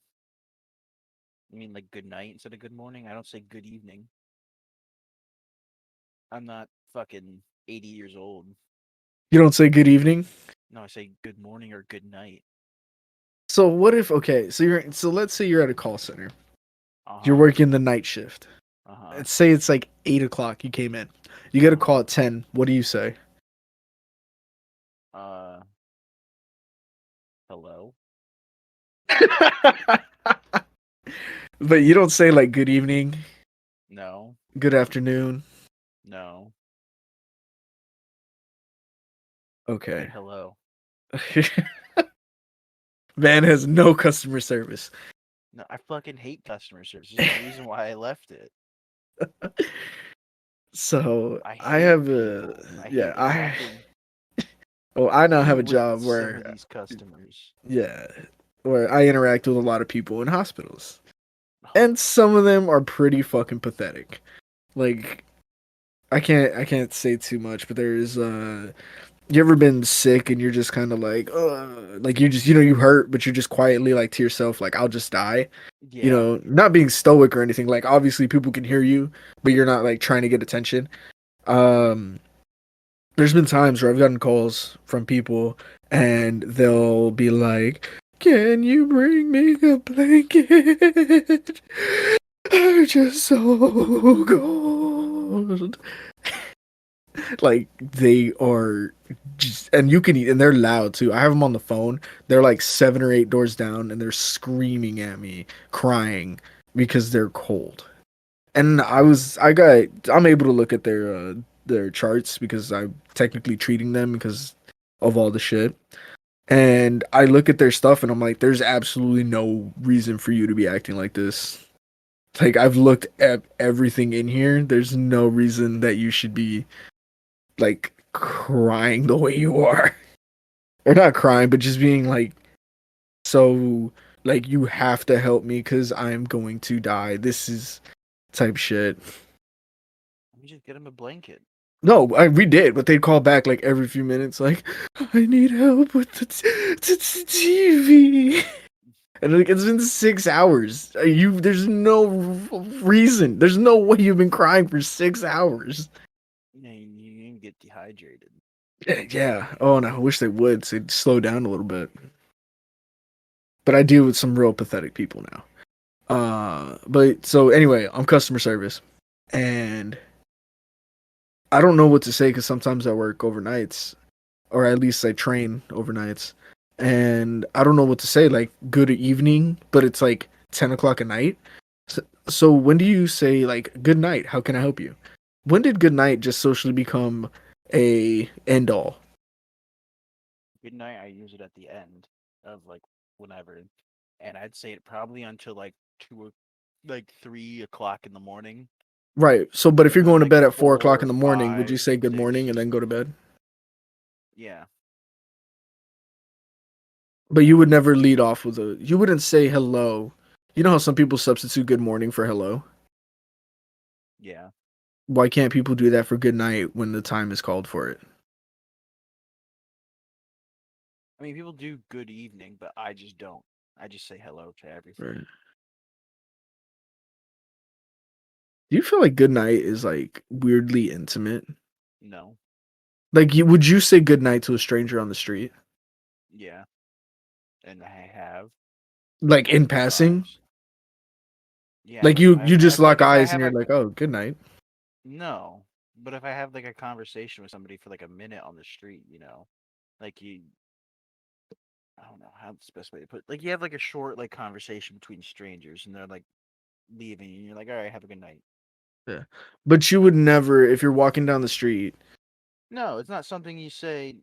you mean like good night instead of good morning? I don't say good evening. I'm not fucking 80 years old. You don't say good evening? No, I say good morning or good night. So what if okay, so let's say you're at a call center. Uh You're huh. working the night shift. Uh huh. Let's say it's like 8 o'clock. You came in. You get a call Uh at 10. What do you say? huh. Hello. But you don't say like good evening, No. good afternoon. No. I say Okay. hello. Man has no customer service. No, I fucking hate customer service. There's the reason why I left it. So I I hate have a people. I yeah, hate interacting I now have a with job some of where these customers. yeah, where I interact with a lot of people in hospitals. And some of them are pretty fucking pathetic. Like I can't say too much, but there's you ever been sick and you're just kind of like you just you hurt, but you're just quietly like to yourself like I'll just die. Yeah. Not being stoic or anything. Like obviously people can hear you, but you're not like trying to get attention. Um there's been times where I've gotten calls from people and they'll be like, "Can you bring me a blanket? I'm just so cold." Like they are just, and you can, and they're loud too. I have them on the phone. They're like 7 or 8 doors down, and they're screaming at me, crying because they're cold. And I'm able to look at their charts because I'm technically treating them because of all the shit. And I look at their stuff and I'm like, there's absolutely no reason for you to be acting like this. Like I've looked at everything in here. There's no reason that you should be like crying the way you are. Or not crying, but just being like so like you have to help me because I'm going to die. This is type shit. Let me just get him a blanket. No, we did, but they'd call back like every few minutes, like, I need help with the TV. And like, it's been 6 hours. There's no reason. There's no way you've been crying for 6 hours. You can get dehydrated. Yeah. Oh, and I wish they would. So they'd slow down a little bit. But I deal with some real pathetic people now. But so anyway, I'm customer service, and I don't know what to say because sometimes I work overnights, or at least I train overnights, and I don't know what to say. Like good evening, but it's like 10 o'clock at night. So when do you say like good night? How can I help you? When did good night just socially become a end all? Good night. I use it at the end of like whenever, and I'd say it probably until like like 3 o'clock in the morning, Right. So, but if and you're then going to like bed at 4 o'clock in four, the morning, would you five, say good morning and six. then go to bed? Yeah. But you would never lead off with a. You wouldn't say hello. You know how some people substitute good morning for hello? Yeah. Why can't people do that for good night when the time is called for it? I mean, people do good evening, but I just don't. I just say hello to everything. Right. Do you feel like good night is like weirdly intimate? No. Like, would you say good night to a stranger on the street? Yeah. And I have Like in multiple passing? times. Yeah, Like like you just like lock if I eyes and have you're a like, oh, good night. no, but if I have like a conversation with somebody for like a minute on the street, like I don't know how the best way to put it. Like you have like a short like conversation between strangers and they're like leaving and you're like, all right, have a good night. Yeah. But you would never, if you're walking down the street. No, it's not something you say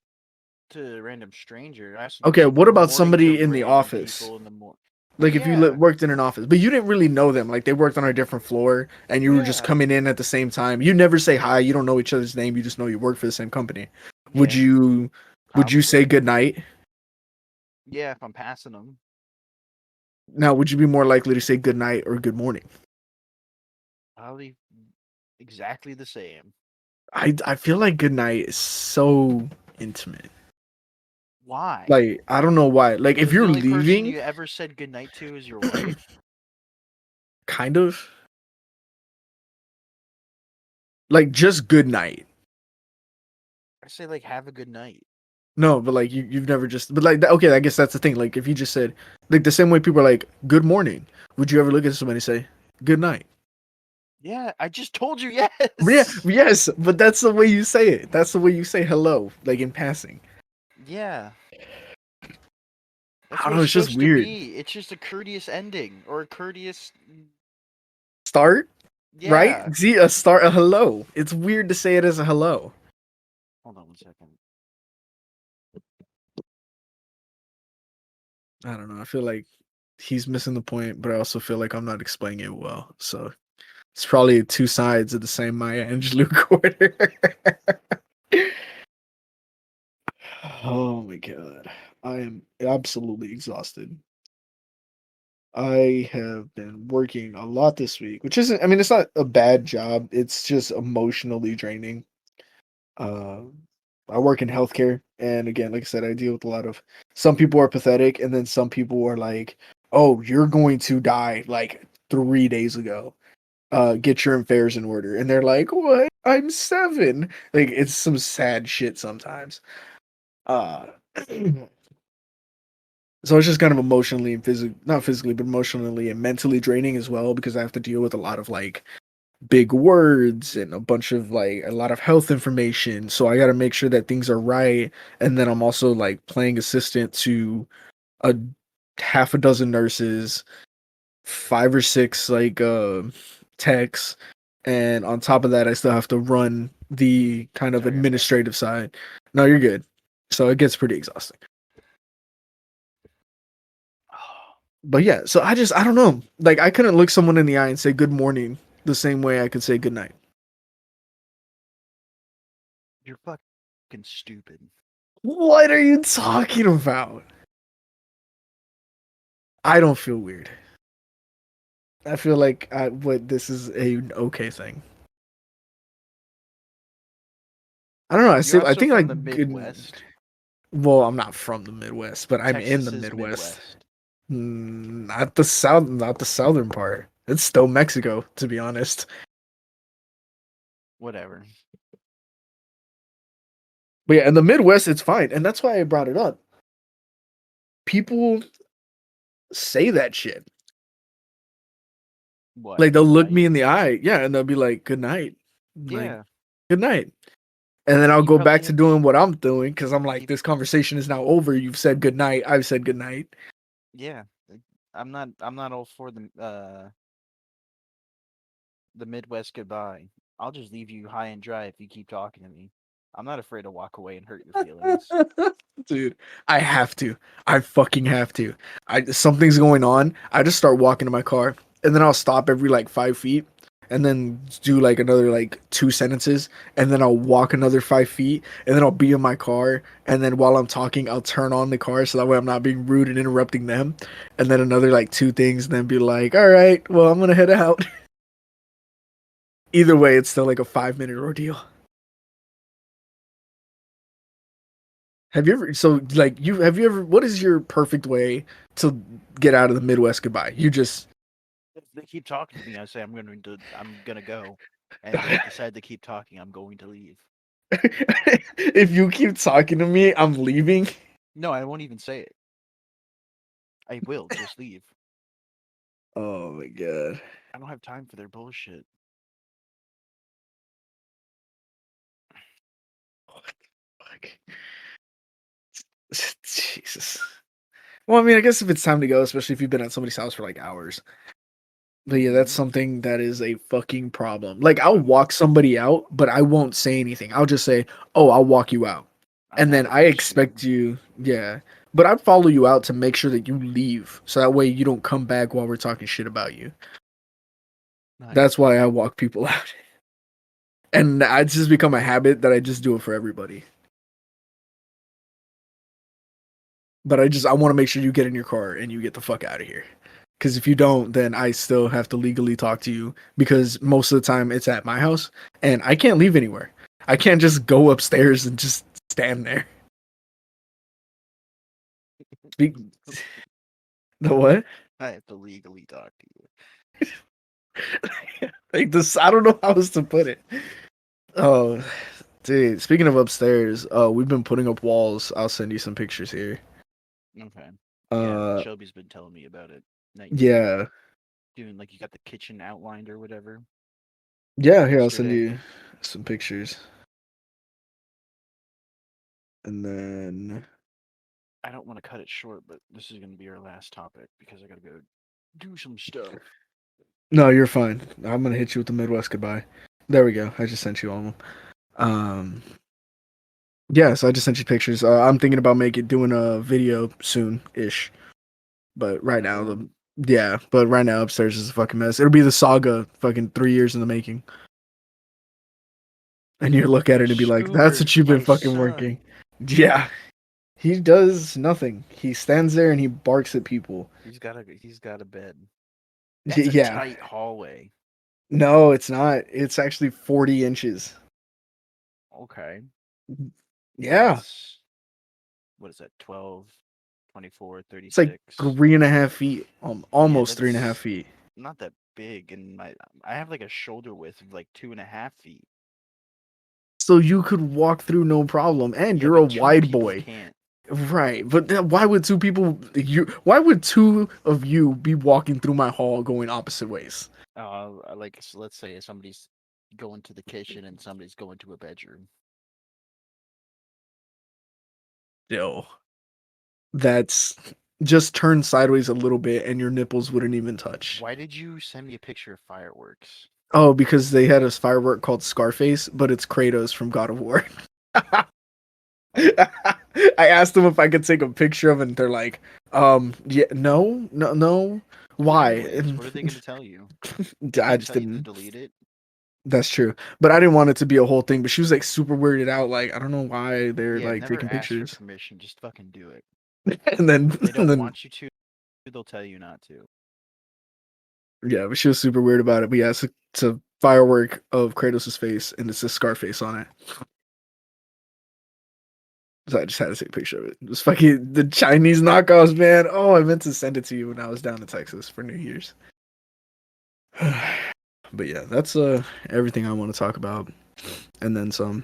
to a random stranger. You Okay, say what good about morning to somebody in the random office? people in the morning. Like if you Yeah, worked in an office, but you didn't really know them. Like they worked on a different floor, and you were just yeah, coming in at the same time. You never say hi. You don't know each other's name. You just know you work for the same company. Would yeah, you? Would you say probably. good night? Yeah, if I'm passing them, Now, would you be more likely to say good night or good morning? probably exactly the same. I feel like good night is so intimate. Why? Like I don't know why. Like if Because the you're only person leaving, you ever said goodnight to is your wife. kind of like just good night. I say like have a good night. No, but like you've never just but like okay, I guess that's the thing. Like if you just said like the same way people are like good morning, would you ever look at somebody and say good night? Yeah, I just told you Yeah, yes. yes, but that's the way you say it. That's the way you say hello, like in passing. Yeah, I that's don't what know. it's It's just supposed to weird. be. It's just a courteous ending or a courteous. Start right? Yeah. See a start a hello. It's weird to say it as a hello. Hold on 1 second. I don't know. I feel like he's missing the point, but I also feel like I'm not explaining it well. So it's probably two sides of the same Maya Angelou quarter. Oh my god. I am absolutely exhausted. I have been working a lot this week, which isn't, I mean, it's not a bad job. It's just emotionally draining. Uh, I work in healthcare. And again, like I said, I deal with a lot of some people are pathetic, and then some people are like, oh, you're going to die like 3 days ago. Get your affairs in order. And they're like, what? I'm 7. Like, it's some sad shit sometimes. Uh, So it's just kind of emotionally and not physically, but emotionally and mentally draining as well because I have to deal with a lot of like big words and a bunch of like a lot of health information. So I got to make sure that things are right. And then I'm also like playing assistant to a half a dozen nurses, 5 or 6 like techs. And on top of that, I still have to run the kind of Sorry about that. administrative side. No, you're good. So it gets pretty exhausting. But yeah, so I don't know. Like I couldn't look someone in the eye and say good morning the same way I could say good night. You're fucking stupid. What are you talking about? I don't feel weird. I feel like what this is a okay thing. I don't know. You're I also think from the like good. Midwest. Well, I'm not from the Midwest, but I'm in the Texas is Midwest. Midwest. Not the south, not the southern part. It's still Mexico, to be honest. Whatever. But yeah, in the Midwest, it's fine, and that's why I brought it up. People say that shit. What? Like they'll Good look night? me in the eye, yeah, and they'll be like, "Good night," like Yeah. "Good night," and then I'll You go back probably to have. doing what I'm doing because I'm like, You, "This conversation is now over. You've said good night. I've said good night." yeah. I'm not. I'm not all for the Midwest goodbye. I'll just leave you high and dry if you keep talking to me. I'm not afraid to walk away and hurt your feelings. Dude, I have to. I fucking have to. I something's going on. I just start walking to my car, and then I'll stop every like 5 feet, and then do like another like 2 sentences, and then I'll walk another 5 feet, and then I'll be in my car, and then while I'm talking, I'll turn on the car so that way I'm not being rude and interrupting them, and then another like 2 things, and then be like, all right, well I'm gonna head out. Either way, it's still like a 5 minute ordeal. Have you ever so like you have you ever what is your perfect way to get out of the Midwest goodbye? You just If they keep talking to me, I say I'm gonna go, and if they decide to keep talking, I'm going to leave. if you keep talking to me, I'm leaving. No, I won't even say it. I will just leave. Oh my god. I don't have time for their bullshit. What the fuck? Jesus. Well, I mean, I guess if it's time to go, especially if you've been at somebody's house for like hours, But yeah, that's something that is a fucking problem. Like I'll walk somebody out, but I won't say anything. I'll just say, "Oh, I'll walk you out." I'm And then happy I for you. expect you, yeah. But I'd follow you out to make sure that you leave. So that way you don't come back while we're talking shit about you. Nice. That's why I walk people out. And it's just become a habit that I just do it for everybody. But I want to make sure you get in your car and you get the fuck out of here. Because if you don't, then I still have to legally talk to you because most of the time it's at my house and I can't leave anywhere. I can't just go upstairs and just stand there. Be- the what? I have to legally talk to you. Like this, I don't know how else to put it. Oh, dude. Speaking of upstairs, we've been putting up walls. I'll send you some pictures here. Okay. Yeah, Uh, Shelby's been telling me about it. That you're yeah, doing like you got the kitchen outlined or whatever. yeah. Here, I'll send Yesterday. you some pictures, and then I don't want to cut it short, but this is gonna be our last topic because I gotta go do some stuff. no, you're fine. I'm gonna hit you with the Midwest goodbye. There we go. I just sent you all of them. Um, yeah. So I just sent you pictures. I'm thinking about doing a video soon ish, but right now Really? but right now upstairs is a fucking mess. It'll be the saga, fucking 3 years in the making. And you look at it and be like, "That's Scooter, what you've been my fucking son. working." Yeah, he does nothing. He stands there and he barks at people. He's got a bed. That's a Yeah, tight hallway. no, it's not. It's actually 40 inches. Okay. Yeah, That's what is that? 12, 24, it's like 36. 3.5 feet, Yeah, almost 3.5 that's feet. not that big, and I have like a shoulder width of like 2.5 feet. So you could walk through no problem, and Yeah, you're a but two wide people boy, can't. right? But why would two people you? Why would two of you be walking through my hall going opposite ways? Like so let's say somebody's going to the kitchen and somebody's going to a bedroom. Yo, that's just turn sideways a little bit, and your nipples wouldn't even touch. Why did you send me a picture of fireworks? Oh, because they had a firework called Scarface, but it's Kratos from God of War. I asked them if I could take a picture of it, and they're like, yeah, no, no, no. Why?" Anyways, what are they going to tell you? I They just tell you to didn't. delete it? That's true, but I didn't want it to be a whole thing. But she was like super weirded out. Like I don't know why they're Yeah, like never taking ask for pictures, permission. Just fucking do it. and then If they and don't then want you to, they'll tell you not to. yeah, but she was super weird about it. But yeah, it's a firework of Kratos' face, and it's a Scarface on it. So I just had to take a picture of it. It was fucking the Chinese knockoffs, man. Oh, I meant to send it to you when I was down in Texas for New Year's. But yeah, that's everything I want to talk about, and then some.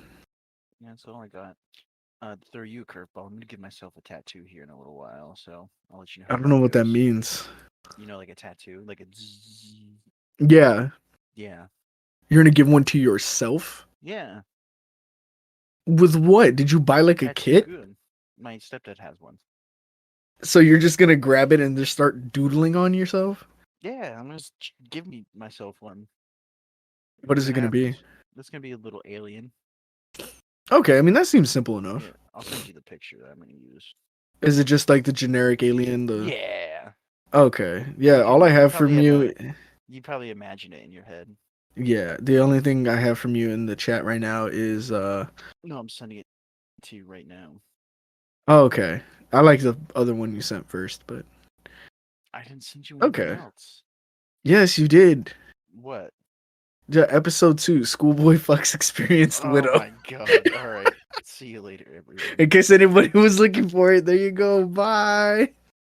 Yeah, that's all I got. To throw you a curveball, I'm gonna give myself a tattoo here in a little while, so I'll let you know I how don't know that what that goes. means. You know, like a tattoo, like a zzz. Yeah, Yeah, you're gonna give one to yourself. yeah, With what? Did you buy like a tattoo kit? good. My stepdad has one. So you're just gonna grab it and just start doodling on yourself? Yeah, I'm gonna give me myself one. What is Gonna it gonna have be? this gonna be a little alien. Okay, I mean that seems simple Yeah, enough. I'll send you the picture that I'm gonna use. Is it just like the generic alien? The Yeah, okay, yeah. you All I can. You have probably from have you, you probably imagine it in your head. yeah. The only thing I have from you in the chat right now is No, I'm sending it to you right now. oh, okay. I like the other one you sent first, but I didn't send you anything okay. else. Yes, you did. What? Yeah, episode 2, Schoolboy Fucks Experienced Oh Widow. my god. All right. See you later, everyone. In case anybody was looking for it, there you go. Bye.